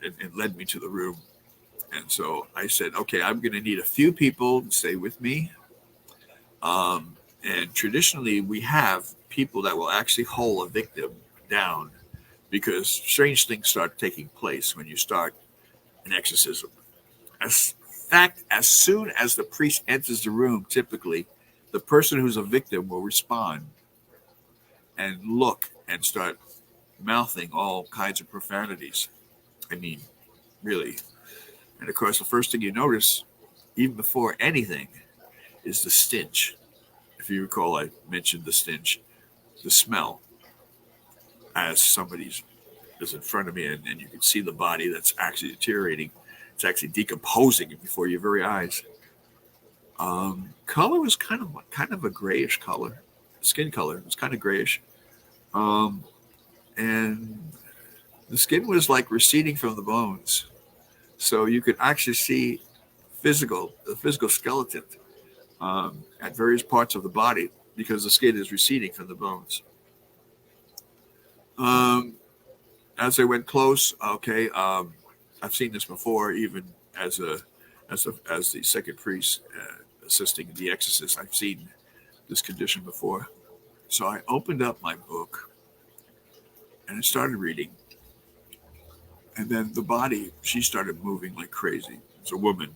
and led me to the room. And so I said, okay, I'm going to need a few people to stay with me. And traditionally, we have people that will actually hold a victim down because strange things start taking place when you start an exorcism. As soon as the priest enters the room, typically, the person who's a victim will respond and look and start mouthing all kinds of profanities. I mean, really. And of course, the first thing you notice, even before anything, is the stench. If you recall, I mentioned the stench, the smell, as somebody's is in front of me, and you can see the body that's actually deteriorating. It's actually decomposing before your very eyes. Color was kind of a grayish color. Skin color was kind of grayish. And the skin was like receding from the bones. So you could actually see the physical skeleton at various parts of the body because the skin is receding from the bones. As I went close, okay, I've seen this before, even as the second priest assisting the exorcist. I've seen this condition before. So I opened up my book and I started reading. And then the body, she started moving like crazy. It's a woman,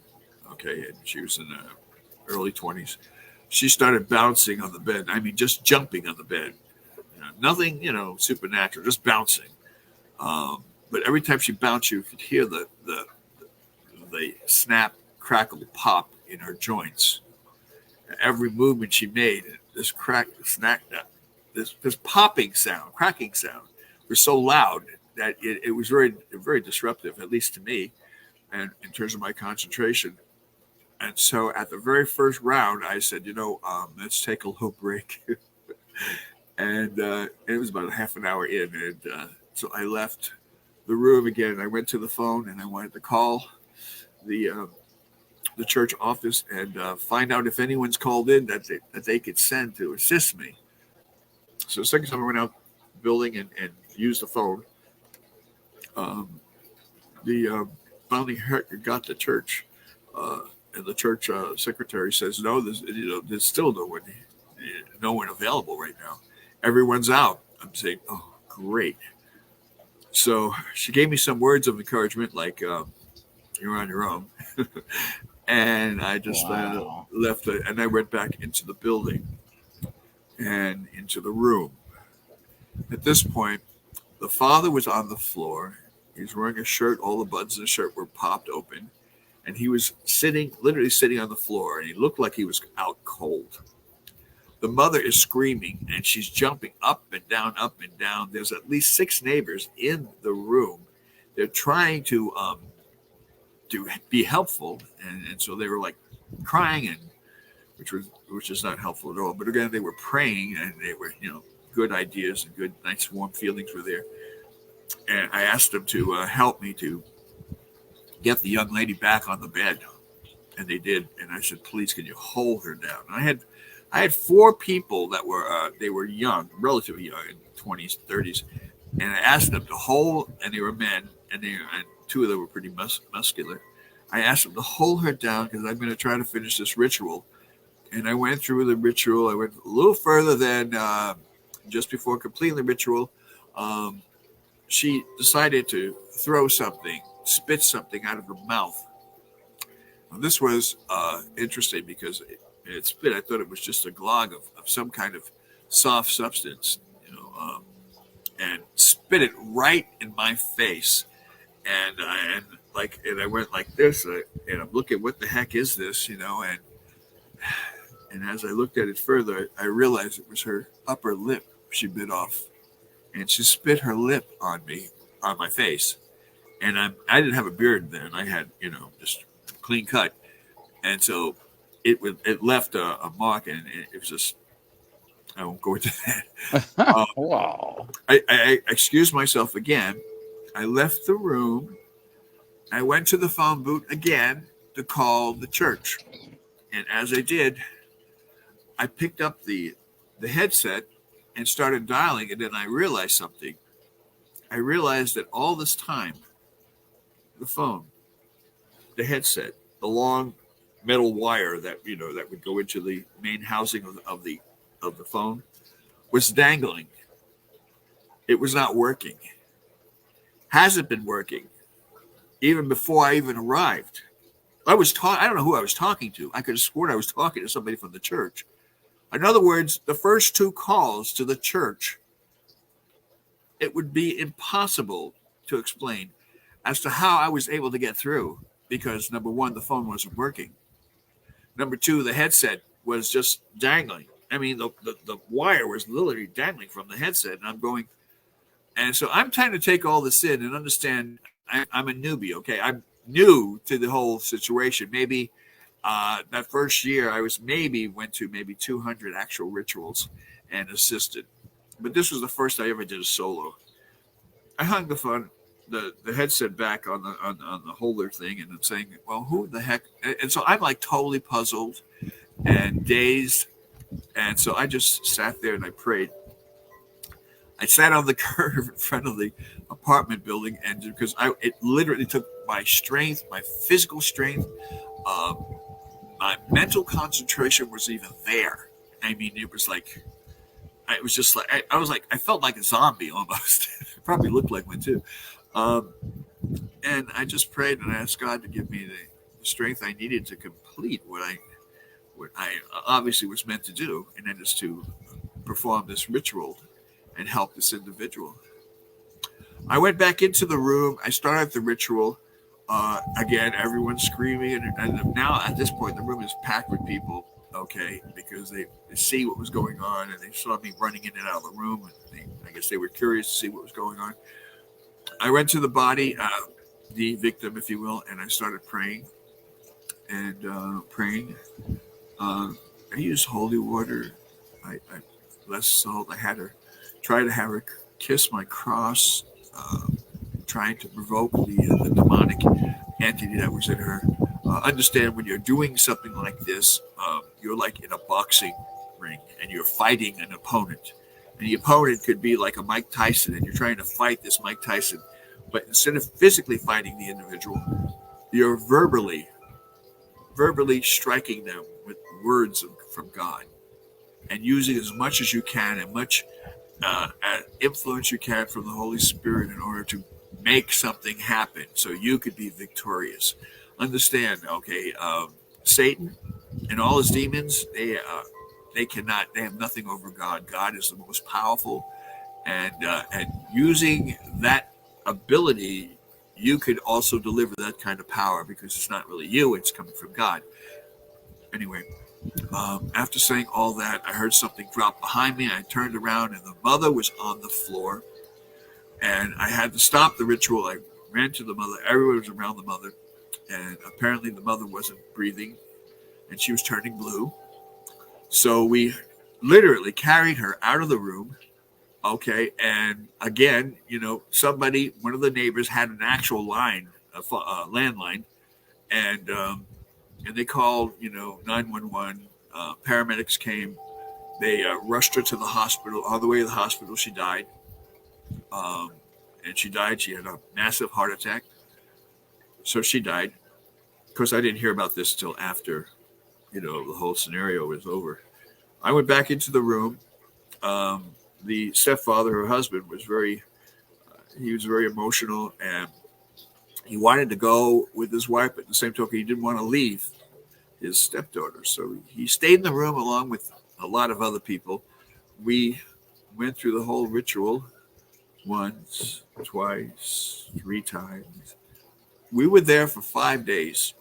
okay, and she was in her early 20s. She started bouncing on the bed. I mean, just jumping on the bed. Nothing, supernatural, just bouncing. But every time she bounced, you could hear the snap, crackle, pop in her joints. Every movement she made, this crack, snack, this popping sound, cracking sound, was so loud that it was very, very disruptive, at least to me, and in terms of my concentration. And so at the very first round, I said, let's take a little break. And it was about a half an hour in. And so I left the room again. I went to the phone and I wanted to call the church office and find out if anyone's called in that they could send to assist me. So the second time I went out the building and used the phone. The finally got to church, and the church secretary says, "No, there's still no one available right now. Everyone's out." I'm saying, "Oh, great." So she gave me some words of encouragement, like "You're on your own," and I just Wow. left, and I went back into the building and into the room. At this point, the father was on the floor. He was wearing a shirt. All the buttons of the shirt were popped open. And he was literally sitting on the floor. And he looked like he was out cold. The mother is screaming and she's jumping up and down, up and down. There's at least 6 neighbors in the room. They're trying to be helpful. And so they were like crying, and which is not helpful at all. But again, they were praying, and they were, good ideas and good, nice, warm feelings were there. And I asked them to help me to get the young lady back on the bed, and they did. And I said, "Please, can you hold her down?" And I had 4 people that were they were young, relatively young, in 20s, 30s, and I asked them to hold, and they were men, and 2 of them were pretty muscular. I asked them to hold her down because I'm going to try to finish this ritual. And I went through the ritual. I went a little further than just before completing the ritual. She decided to throw something, spit something out of her mouth. Now, this was interesting because it spit. I thought it was just a glog of some kind of soft substance, and spit it right in my face. And I went like this, and I'm looking, what the heck is this, and as I looked at it further, I realized it was her upper lip she bit off. And she spit her lip on my face. And I didn't have a beard then. I had, just clean cut. And so it left a mark, and it was just, I won't go into that. Wow. I excused myself again. I left the room. I went to the phone booth again to call the church. And as I did, I picked up the headset and started dialing, and then I realized something. I realized that all this time, the phone, the headset, the long metal wire that that would go into the main housing of the phone, was dangling. It was not working. Hasn't been working even before I even arrived. I don't know who I was talking to. I could have sworn I was talking to somebody from the church. In other words, the first 2 calls to the church, it would be impossible to explain as to how I was able to get through, because number 1, the phone wasn't working. Number 2, the headset was just dangling. I mean, the wire was literally dangling from the headset, and so I'm trying to take all this in and understand. I'm a newbie, okay? I'm new to the whole situation. Maybe that first year I went to maybe 200 actual rituals and assisted. But this was the first I ever did a solo. I hung the phone, the headset back on the holder thing, and I'm saying, "Well, who the heck?" And so I'm like totally puzzled and dazed. And so I just sat there and I prayed. I sat on the curb in front of the apartment building, and because it literally took my strength, my physical strength, my mental concentration was even there. I mean, it was just like I felt like a zombie almost. It probably looked like one too. And I just prayed and I asked God to give me the strength I needed to complete what I obviously was meant to do, and that is to perform this ritual and help this individual. I went back into the room. I started the ritual. Again, everyone's screaming, and now at this point, the room is packed with people. Okay, because they see what was going on, and they saw me running in and out of the room, and I guess they were curious to see what was going on. I went to the body, the victim, if you will, and I started praying. And praying. I used holy water. I less salt. I had her try to have her kiss my cross, trying to provoke the demonic entity that was in her. Understand, when you're doing something like this, you're like in a boxing ring and you're fighting an opponent. And the opponent could be like a Mike Tyson, and you're trying to fight this Mike Tyson. But instead of physically fighting the individual, you're verbally striking them with words from God, and using as much as you can and much influence you can from the Holy Spirit in order to make something happen so you could be victorious. Understand, okay, Satan and all his demons, they have nothing over God. God is the most powerful, and using that ability, you could also deliver that kind of power, because it's not really you, it's coming from God. Anyway, after saying all that, I heard something drop behind me. I turned around and the mother was on the floor, and I had to stop the ritual. I ran to the mother. Everyone was around the mother, and apparently the mother wasn't breathing and she was turning blue. So we literally carried her out of the room. Okay. And again, one of the neighbors had an actual line, a landline, and they called, 911. Paramedics came. They rushed her to the hospital. On the way to the hospital, she died. And she died. She had a massive heart attack. So she died. Of course, I didn't hear about this till after, the whole scenario was over. I went back into the room. The stepfather, her husband, was very emotional, and he wanted to go with his wife, but at the same token, he didn't want to leave his stepdaughter. So he stayed in the room along with a lot of other people. We went through the whole ritual once, twice, 3 times. We were there for 5 days,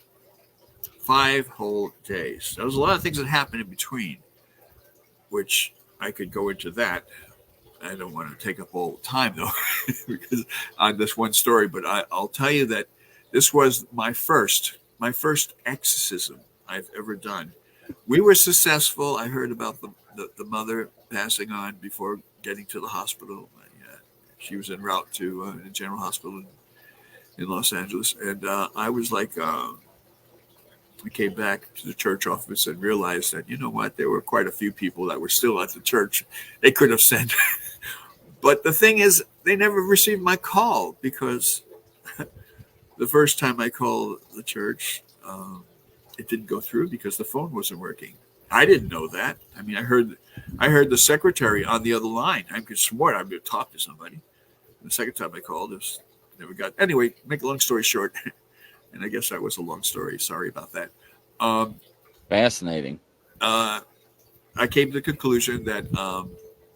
5 whole days. There was a lot of things that happened in between, which I could go into that. I don't want to take up all the time, though, because on this one story, but I'll tell you that this was my first exorcism I've ever done. We were successful. I heard about the mother passing on before getting to the hospital. She was en route to a general hospital in Los Angeles. And I was like, we came back to the church office and realized that, you know what, there were quite a few people that were still at the church. They could have sent. But the thing is, they never received my call, because the first time I called the church, it didn't go through because the phone wasn't working. I didn't know that. I mean, I heard the secretary on the other line. I could swear I'm going to talk to somebody. And the second time I called, it never got. Anyway, make a long story short, and I guess that was a long story. Sorry about that. Fascinating. I came to the conclusion that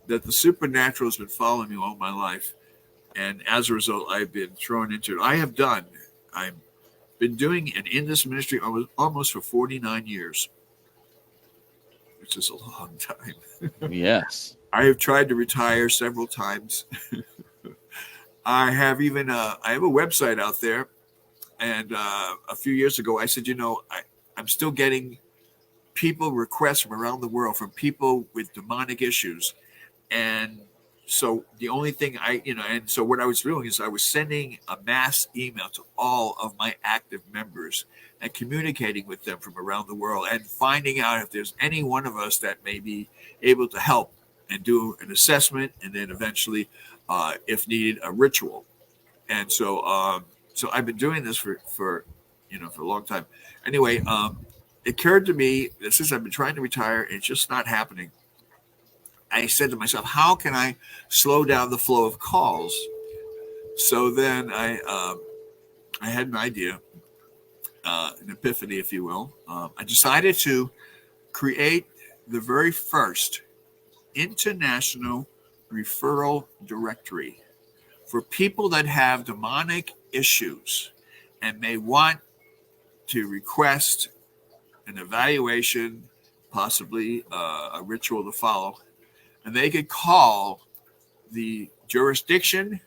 the supernatural has been following me all my life, and as a result, I've been thrown into it. I've been doing and in this ministry almost for 49 years, which is a long time. Yes. I have tried to retire several times. I have even I have a website out there, and a few years ago I said, I'm still getting requests from around the world, from people with demonic issues, and so the only thing and so what I was doing is I was sending a mass email to all of my active members and communicating with them from around the world and finding out if there's any one of us that may be able to help and do an assessment, and then eventually, if needed, a ritual. And so I've been doing this for a long time. Anyway, it occurred to me that since I've been trying to retire, it's just not happening. I said to myself, how can I slow down the flow of calls? So then I had an idea, an epiphany, if you will. I decided to create the very first international referral directory for people that have demonic issues and may want to request an evaluation, possibly a ritual to follow. And they could call the jurisdiction,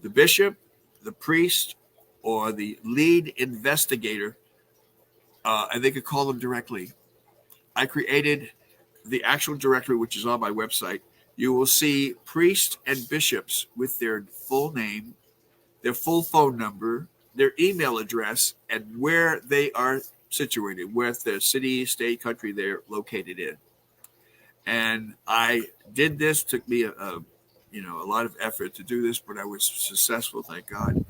the bishop, the priest, or the lead investigator, and they could call them directly. I created the actual directory, which is on my website. You will see priests and bishops with their full name, their full phone number, their email address, and where they are situated, with the city, state, country they're located in. And I did this, took me a lot of effort to do this, but I was successful, thank God.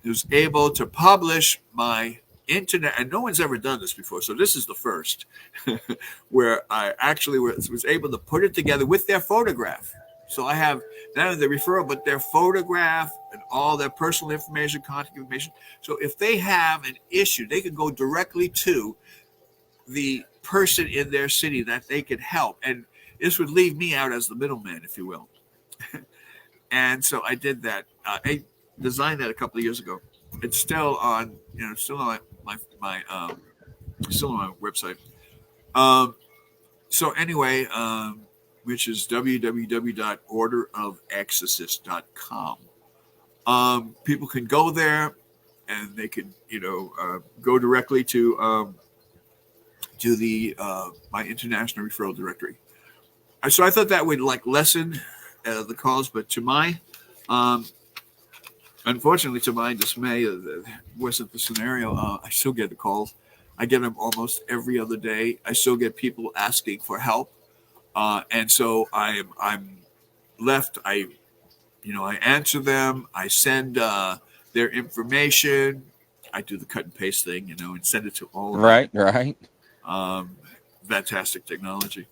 Was able to publish my internet, and no one's ever done this before, so this is the first, where I actually was able to put it together with their photograph. So I have not only the referral, but their photograph and all their personal information, contact information. So if they have an issue, they can go directly to the person in their city that they can help. And this would leave me out as the middleman, if you will. And so I did that. I designed that a couple of years ago. It's still on, still on my still on my website. So anyway, which is www.orderofexorcist.com. People can go there, and they can, go directly to the my international referral directory. So I thought that would lessen the calls, but to my unfortunately, to my dismay, that wasn't the scenario. I still get the calls. I get them almost every other day. I still get people asking for help, and so I'm left. I answer them. I send their information. I do the cut and paste thing, and send it to all of them. Right. Fantastic technology.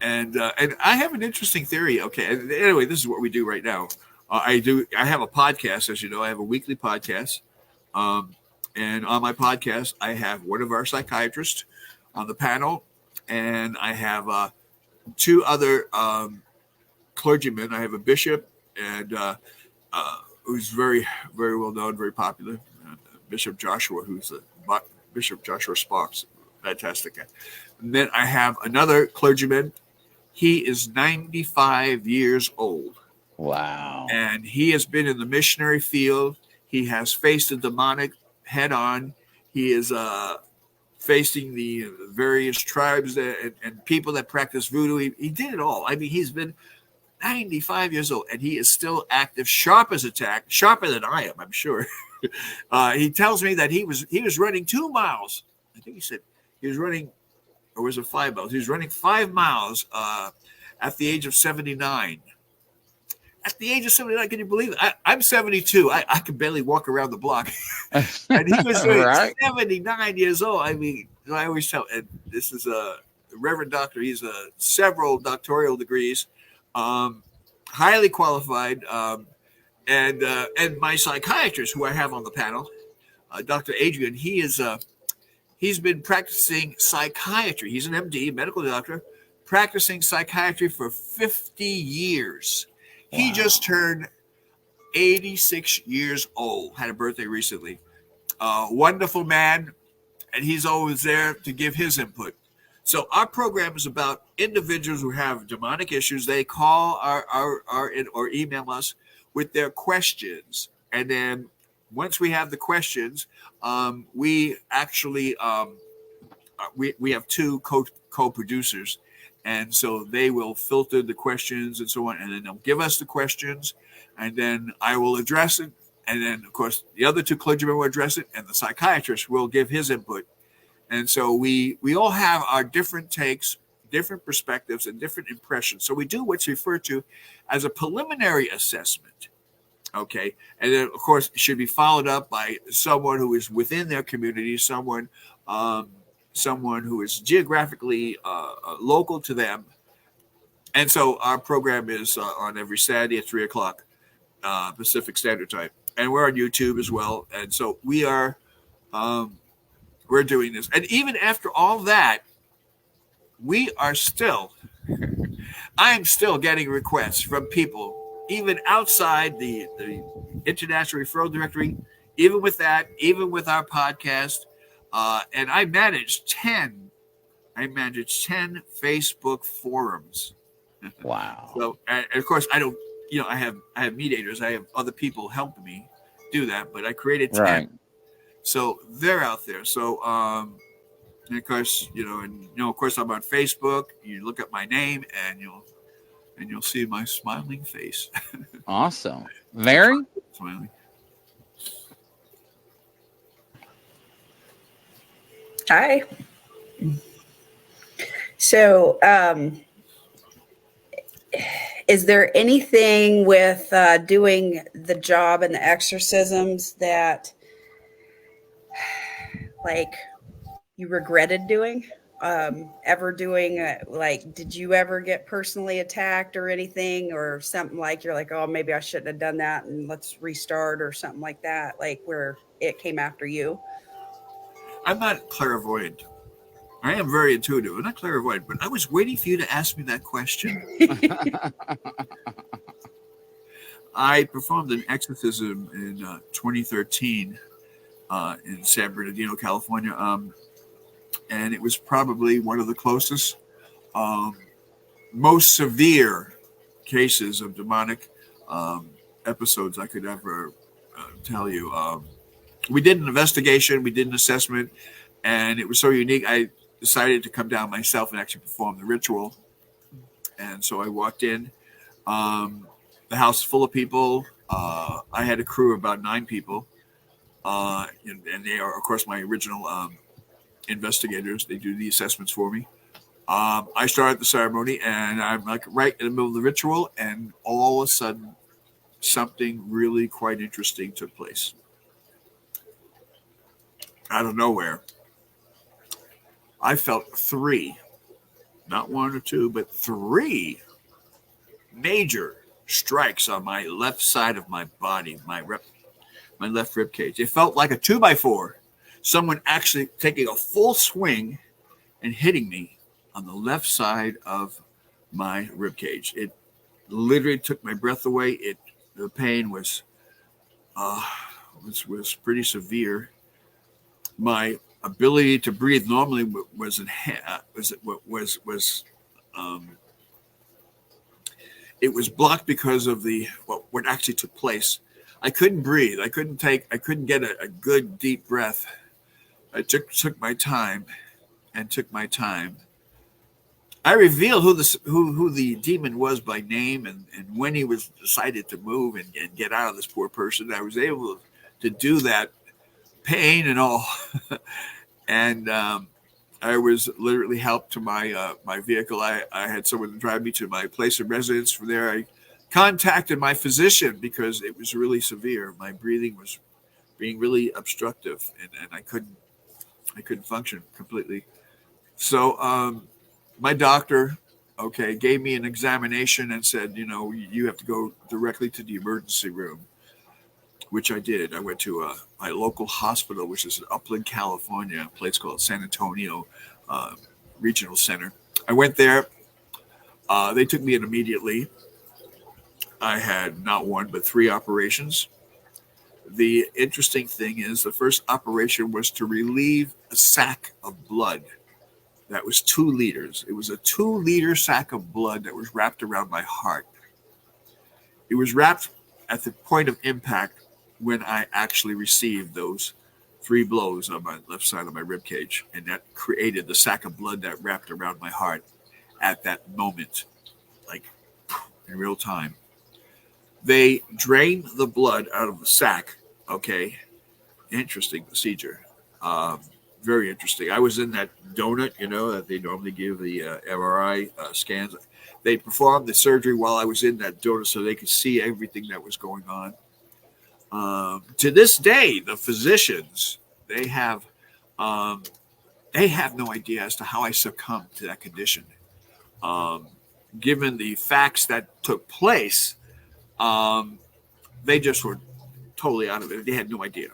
And I have an interesting theory. Okay. Anyway, this is what we do right now. I have a podcast, as you know. I have a weekly podcast. And on my podcast, I have one of our psychiatrists on the panel, and I have two other clergymen. I have a bishop, and who's very, very well known, very popular, Bishop Joshua, Bishop Joshua Sparks, fantastic guy. And then I have another clergyman. He is 95 years old. Wow. And he has been in the missionary field. He has faced the demonic head on. He is facing the various tribes and people that practice voodoo. He did it all. I mean, he's been 95 years old, and he is still active, sharp as a tack, sharper than I am, I'm sure. He tells me that he was running 2 miles. I think he said he was running, or was it 5 miles? He was running 5 miles at the age of 79. At the age of 79, can you believe it? I'm 72. I can barely walk around the block. And he was Right. 79 years old. I mean, I always tell, and this is a Reverend Doctor. He's several doctoral degrees, highly qualified. And my psychiatrist, who I have on the panel, Dr. Adrian, he's been practicing psychiatry. He's an MD, medical doctor, practicing psychiatry for 50 years. Wow. He just turned 86 years old, had a birthday recently. Wonderful man, and he's always there to give his input. So our program is about individuals who have demonic issues. They call or email us with their questions. And then once we have the questions, we actually we have two co-producers. And so they will filter the questions and so on, and then they'll give us the questions, and then I will address it. And then, of course, the other two clergymen will address it, and the psychiatrist will give his input. And so we all have our different takes, different perspectives, and different impressions. So we do what's referred to as a preliminary assessment. Okay. And then, of course, it should be followed up by someone who is within their community, someone who is geographically local to them. And so our program is on every Saturday at 3:00 Pacific Standard Time. And we're on YouTube as well. And so we're doing this. And even after all that, I'm still getting requests from people, even outside the International Referral Directory, even with that, even with our podcast. And I managed 10 Facebook forums. Wow. So, and of course, I don't, I have mediators. I have other people helping me do that, but I created 10. Right. So they're out there. So, and of course, of course, I'm on Facebook. You look up my name and you'll see my smiling face. Awesome. Very smiling. Hi. So, Is there anything with doing the job and the exorcisms that like you regretted doing? Ever doing like, did you ever get personally attacked or anything, or something like you're like, oh, maybe I shouldn't have done that and let's restart, or something like that, like where it came after you? I'm not clairvoyant. I am very intuitive. I'm not clairvoyant, but I was waiting for you to ask me that question. I performed an exorcism in 2013 in San Bernardino, California, and it was probably one of the closest, most severe cases of demonic episodes I could ever tell you. We did an investigation, we did an assessment, and it was so unique. I decided to come down myself and actually perform the ritual. And so I walked in. The house is full of people. I had a crew of about 9 people. And they are, of course, my original investigators. They do the assessments for me. I started the ceremony, and I'm like right in the middle of the ritual, and all of a sudden, something really quite interesting took place. Out of nowhere, I felt 3, not 1 or 2, but 3 major strikes on my left side of my body, my left rib cage. It felt like a 2x4. Someone actually taking a full swing and hitting me on the left side of my rib cage. It literally took my breath away. The pain was pretty severe. My ability to breathe normally it was blocked because of what actually took place. I couldn't breathe. I couldn't get a good deep breath. I took my time. I revealed who the demon was by name and when he was decided to move and get out of this poor person. I was able to do that, pain and all. And I was literally helped to my vehicle. I had someone drive me to my place of residence. From there, I contacted my physician because it was really severe. My breathing was being really obstructive, and I couldn't function completely. So my doctor, gave me an examination and said, you have to go directly to the emergency room, which I did. I went to my local hospital, which is in Upland, California, a place called San Antonio Regional Center. I went there. They took me in immediately. I had not 1, but 3 operations. The interesting thing is the first operation was to relieve a sack of blood. That was 2 liters. It was a 2-liter sack of blood that was wrapped around my heart. It was wrapped at the point of impact when I actually received those 3 blows on my left side of my rib cage, and that created the sack of blood that wrapped around my heart at that moment, like in real time. They drained the blood out of the sack. Interesting procedure. Very interesting. I was in that donut, that they normally give the MRI scans. They performed the surgery while I was in that donut so they could see everything that was going on. To this day, the physicians, they have no idea as to how I succumbed to that condition. Given the facts that took place, they just were totally out of it. They had no idea.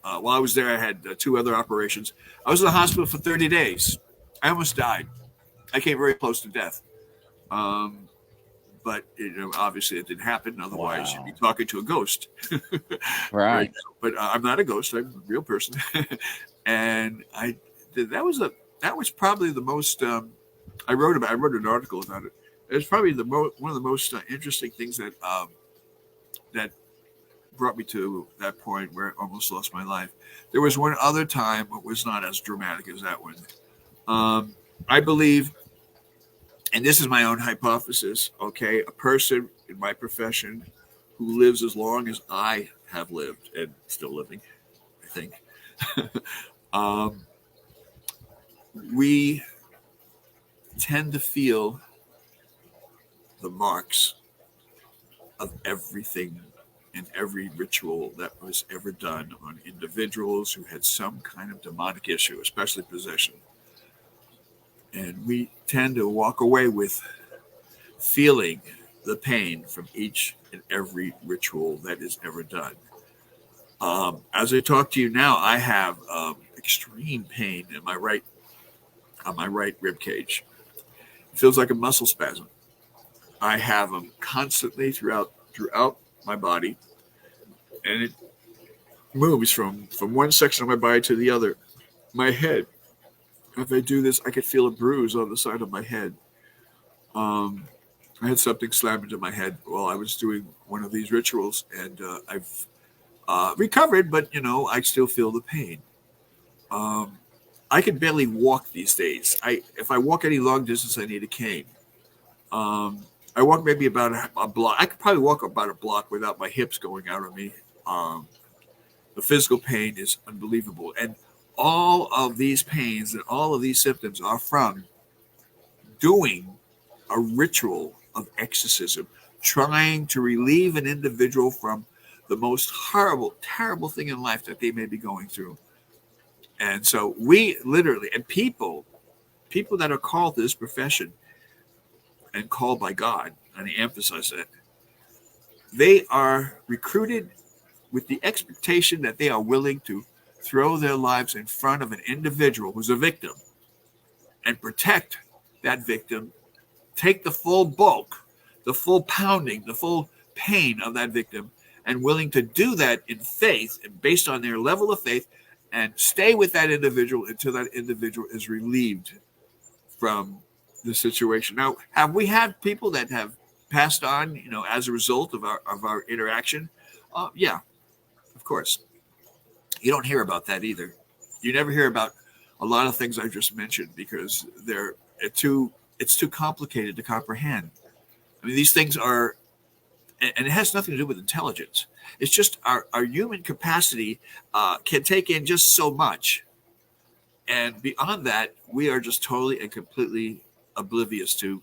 While I was there, I had 2 other operations. I was in the hospital for 30 days. I almost died. I came very close to death. But obviously it didn't happen. Otherwise, You'd be talking to a ghost. Right. But I'm not a ghost. I'm a real person. And that was probably the most. I wrote an article about it. It was probably one of the most interesting things that brought me to that point where I almost lost my life. There was one other time, but was not as dramatic as that one. I believe. And this is my own hypothesis, a person in my profession who lives as long as I have lived and still living, I think. We tend to feel the marks of everything and every ritual that was ever done on individuals who had some kind of demonic issue, especially possession. And we tend to walk away with feeling the pain from each and every ritual that is ever done. As I talk to you now, I have extreme pain in my right rib cage. It feels like a muscle spasm. I have them constantly throughout my body, and it moves from one section of my body to the other. My head. If I do this, I could feel a bruise on the side of my head. I had something slam into my head while I was doing one of these rituals, and I've recovered, but I still feel the pain. I can barely walk these days. If I walk any long distance, I need a cane. I walk maybe about a block. I could probably walk about a block without my hips going out on me. The physical pain is unbelievable, and all of these pains and all of these symptoms are from doing a ritual of exorcism, trying to relieve an individual from the most horrible, terrible thing in life that they may be going through. And so we literally, and people that are called to this profession and called by God, and I emphasize that, they are recruited with the expectation that they are willing to throw their lives in front of an individual who's a victim and protect that victim, take the full bulk, the full pounding, the full pain of that victim, and willing to do that in faith and based on their level of faith, and stay with that individual until that individual is relieved from the situation. Now, have we had people that have passed on, as a result of our interaction? Yeah, of course. You don't hear about that either. You never hear about a lot of things I just mentioned because it's too complicated to comprehend. I mean, these things are, and it has nothing to do with intelligence. It's just our human capacity can take in just so much. And beyond that, we are just totally and completely oblivious to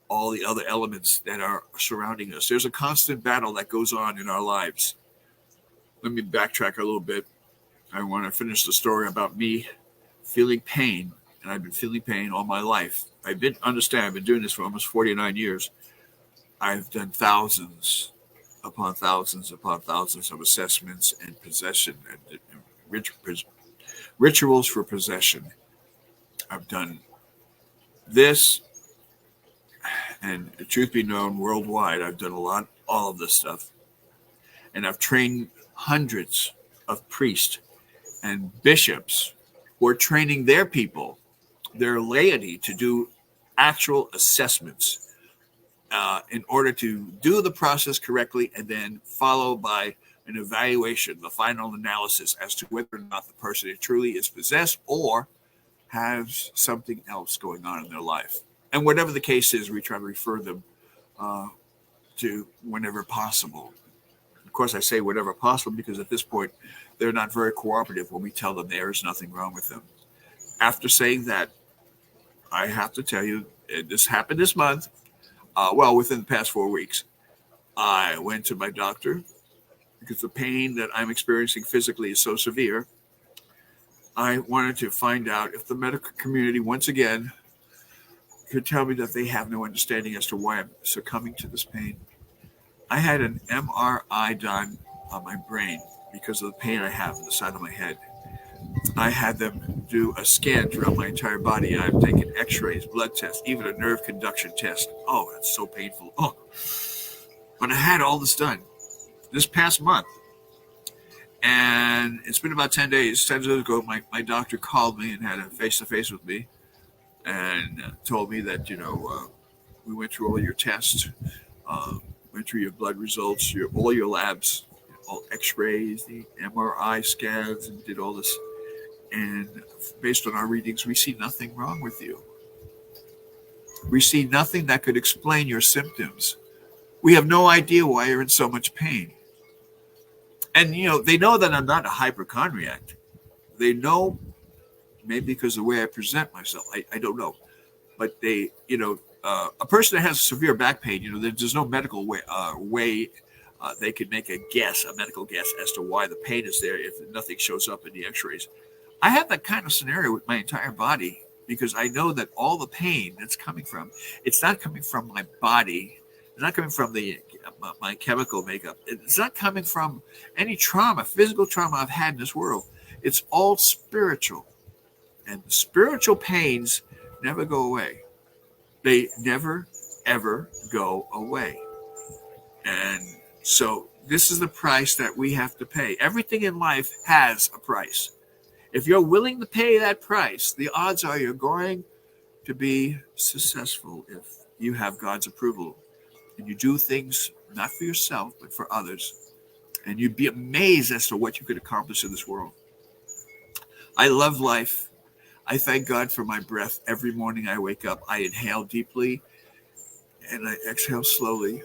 all the other elements that are surrounding us. There's a constant battle that goes on in our lives. Let me backtrack a little bit. I want to finish the story about me feeling pain, and I've been feeling pain all my life. I've been doing this for almost 49 years. I've done thousands upon thousands upon thousands of assessments and possession and rituals for possession. I've done this, and the truth be known, worldwide, I've done all of this stuff. And I've trained hundreds of priests and bishops who are training their people, their laity, to do actual assessments in order to do the process correctly and then follow by an evaluation, the final analysis as to whether or not the person truly is possessed or has something else going on in their life. And whatever the case is, we try to refer them to whenever possible. Of course, I say whenever possible because at this point, they're not very cooperative when we tell them there is nothing wrong with them. After saying that, I have to tell you, this happened this month. Within the past 4 weeks, I went to my doctor because the pain that I'm experiencing physically is so severe. I wanted to find out if the medical community, once again, could tell me that they have no understanding as to why I'm succumbing to this pain. I had an MRI done on my brain because of the pain I have on the side of my head. I had them do a scan throughout my entire body. I've taken x-rays, blood tests, even a nerve conduction test. Oh, that's so painful. Oh, but I had all this done this past month. And it's been about 10 days. 10 days ago, my doctor called me and had a face-to-face with me and told me that, we went through all your tests, went through your blood results, all your labs, all x-rays, the MRI scans, and did all this. And based on our readings, we see nothing wrong with you. We see nothing that could explain your symptoms. We have no idea why you're in so much pain. And, they know that I'm not a hypochondriac. They know, maybe because of the way I present myself, I don't know. But they a person that has severe back pain, there's no medical way they could make a medical guess as to why the pain is there if nothing shows up in the x-rays. I have that kind of scenario with my entire body because I know that all the pain that's coming from, it's not coming from my body. It's not coming from my chemical makeup. It's not coming from any trauma, physical trauma I've had in this world. It's all spiritual. And spiritual pains never go away. They never, ever go away. And so this is the price that we have to pay. Everything in life has a price. If you're willing to pay that price, the odds are you're going to be successful if you have God's approval and you do things not for yourself, but for others. And you'd be amazed as to what you could accomplish in this world. I love life. I thank God for my breath. Every morning I wake up, I inhale deeply and I exhale slowly.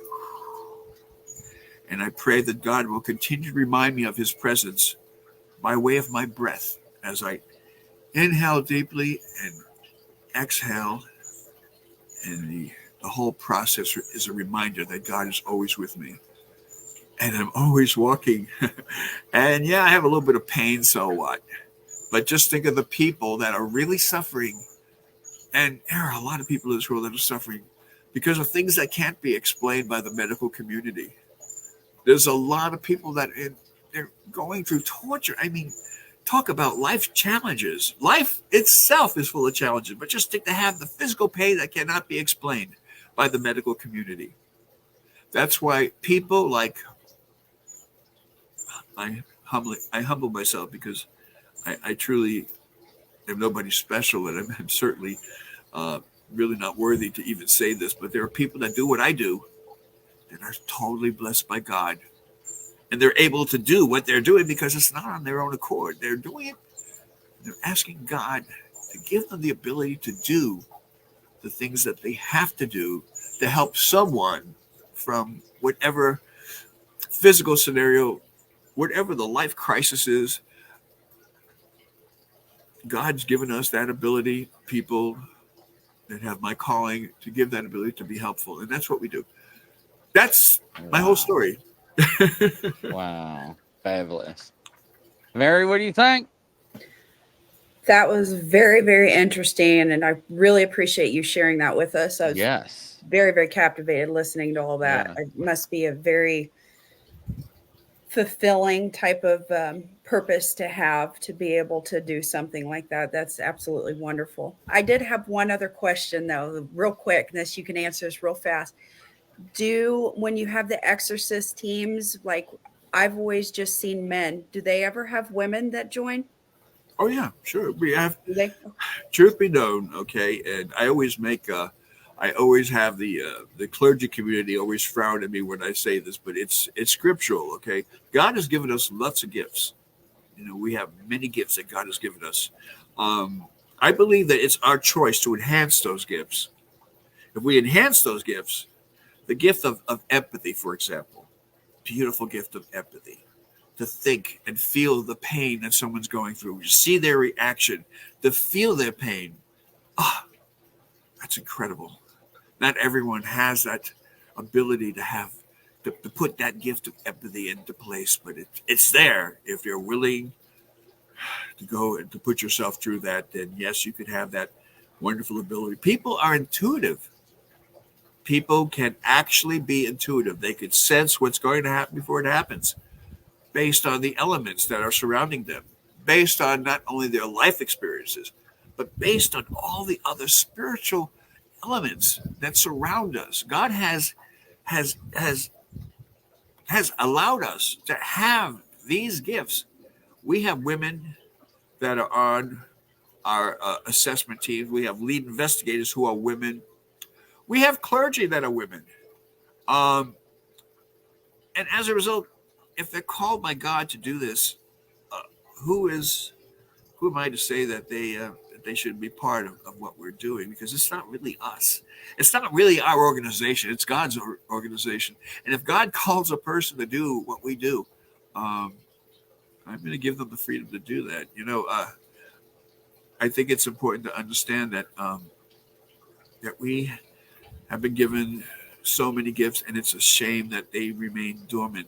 And I pray that God will continue to remind me of his presence by way of my breath as I inhale deeply and exhale. And the whole process is a reminder that God is always with me. And I'm always walking. And yeah, I have a little bit of pain, so what? But just think of the people that are really suffering. And there are a lot of people in this world that are suffering because of things that can't be explained by the medical community. There's a lot of people that they're going through torture. I mean, talk about life challenges. Life itself is full of challenges, but just think to have the physical pain that cannot be explained by the medical community. That's why people like, I humble myself because I truly am nobody special, and I'm certainly really not worthy to even say this, but there are people that do what I do that are totally blessed by God. And they're able to do what they're doing because it's not on their own accord. They're doing it. They're asking God to give them the ability to do the things that they have to do to help someone from whatever physical scenario, whatever the life crisis is. God's given us that ability, people that have my calling, to give that ability to be helpful. And that's what we do. That's my whole story. Wow. Fabulous. Mary, what do you think? That was very, very interesting. And I really appreciate you sharing that with us. I was Yes. very, very captivated listening to all that. Yeah. It must be a very fulfilling type of purpose to have to be able to do something like that. That's absolutely wonderful. I did have one other question, though, real quick, unless you can answer this real fast. When you have the exorcist teams, like I've always just seen men, do they ever have women that join? Oh, yeah, sure. We have, Do they? truth be known, okay, and I always have the clergy community always frown at me when I say this, but it's scriptural, okay? God has given us lots of gifts. We have many gifts that God has given us. I believe that it's our choice to enhance those gifts. If we enhance those gifts, the gift of empathy, for example, beautiful gift of empathy, to think and feel the pain that someone's going through, to see their reaction, to feel their pain. That's incredible. Not everyone has that ability to put that gift of empathy into place, but it's there. If you're willing to go and to put yourself through that, then yes, you could have that wonderful ability. People are intuitive. People can actually be intuitive. They could sense what's going to happen before it happens based on the elements that are surrounding them, based on not only their life experiences, but based on all the other spiritual elements that surround us. God has allowed us to have these gifts. We have women that are on our assessment teams. We have lead investigators who are women. We have clergy that are women. And as a result, if they're called by God to do this, who am I to say that they should be part of what we're doing? Because it's not really us. It's not really our organization. It's God's organization. And if God calls a person to do what we do, I'm going to give them the freedom to do that. I think it's important to understand that that we have been given so many gifts, and it's a shame that they remain dormant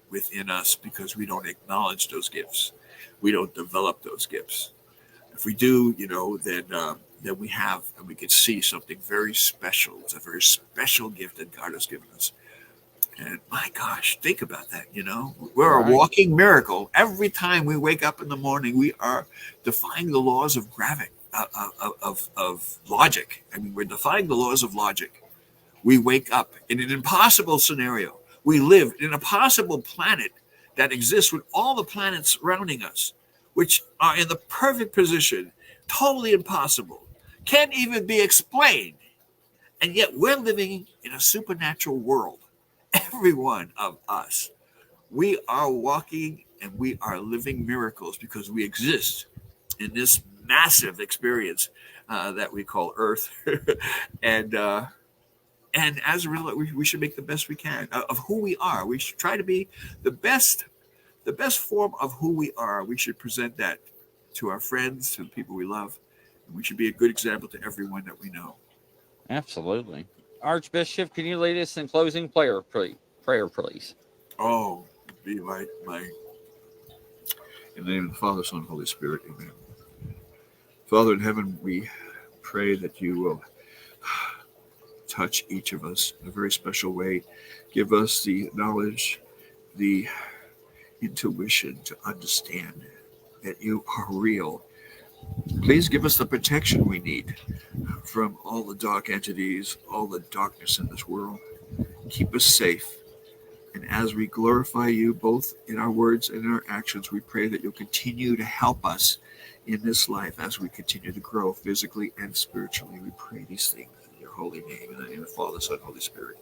within us because we don't acknowledge those gifts. We don't develop those gifts. If we do, then we have, and we can see something very special. It's a very special gift that God has given us. And my gosh, think about that. We're a walking miracle. Every time we wake up in the morning, we are defying the laws of gravity, of logic. I mean, we're defying the laws of logic. We wake up in an impossible scenario. We live in a possible planet that exists with all the planets surrounding us, which are in the perfect position, totally impossible, can't even be explained. And yet we're living in a supernatural world. Every one of us, we are walking and we are living miracles because we exist in this massive experience that we call Earth. and as a result, we should make the best we can of who we are. We should try to be the best form of who we are. We should present that to our friends, to the people we love. And we should be a good example to everyone that we know. Absolutely. Archbishop, can you lead us in closing prayer, please? Oh, be my in the name of the Father, Son, and Holy Spirit. Amen. Father in heaven, we pray that you will touch each of us in a very special way. Give us the knowledge, the intuition to understand that you are real. Please give us the protection we need from all the dark entities, all the darkness in this world. Keep us safe. And as we glorify you both in our words and in our actions, we pray that you'll continue to help us in this life as we continue to grow physically and spiritually. We pray these things in your holy name, in the name of the Father, Son, and Holy Spirit.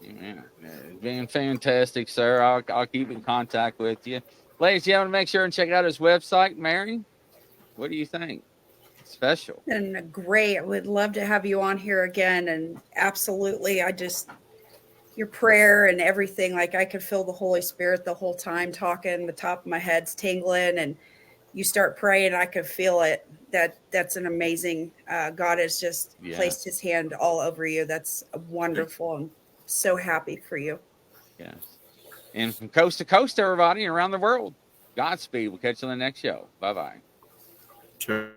Amen. It's been fantastic, sir. I'll keep in contact with you. Ladies and gentlemen, make sure and check out his website. Mary, what do you think? Special. And great. I would love to have you on here again. And absolutely, your prayer and everything, like I could feel the Holy Spirit the whole time talking, the top of my head's tingling, and you start praying, I could feel it. That's an amazing, God has just placed his hand all over you. That's wonderful. I'm so happy for you. Yes. And from coast to coast, everybody around the world, Godspeed. We'll catch you on the next show. Bye-bye. Sure.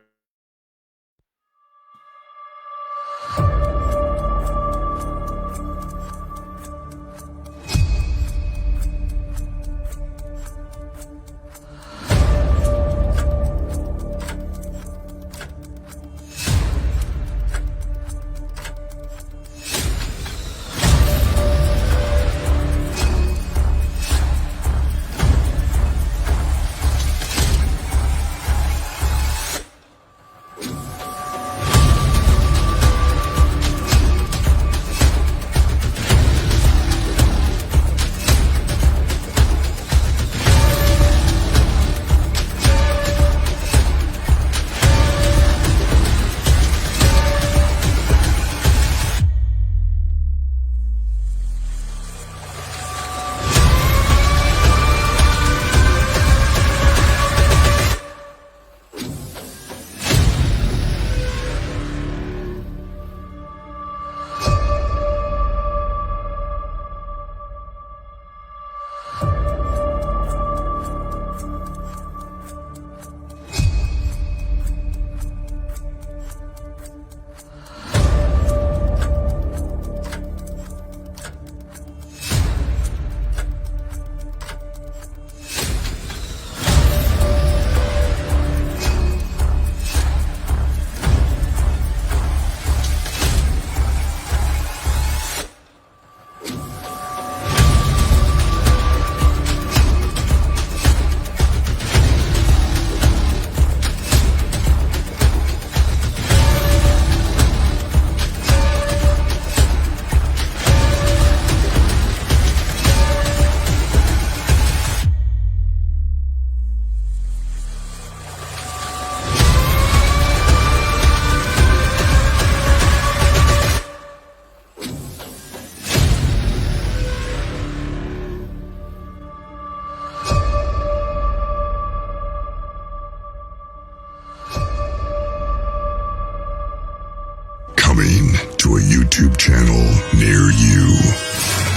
Coming to a YouTube channel near you.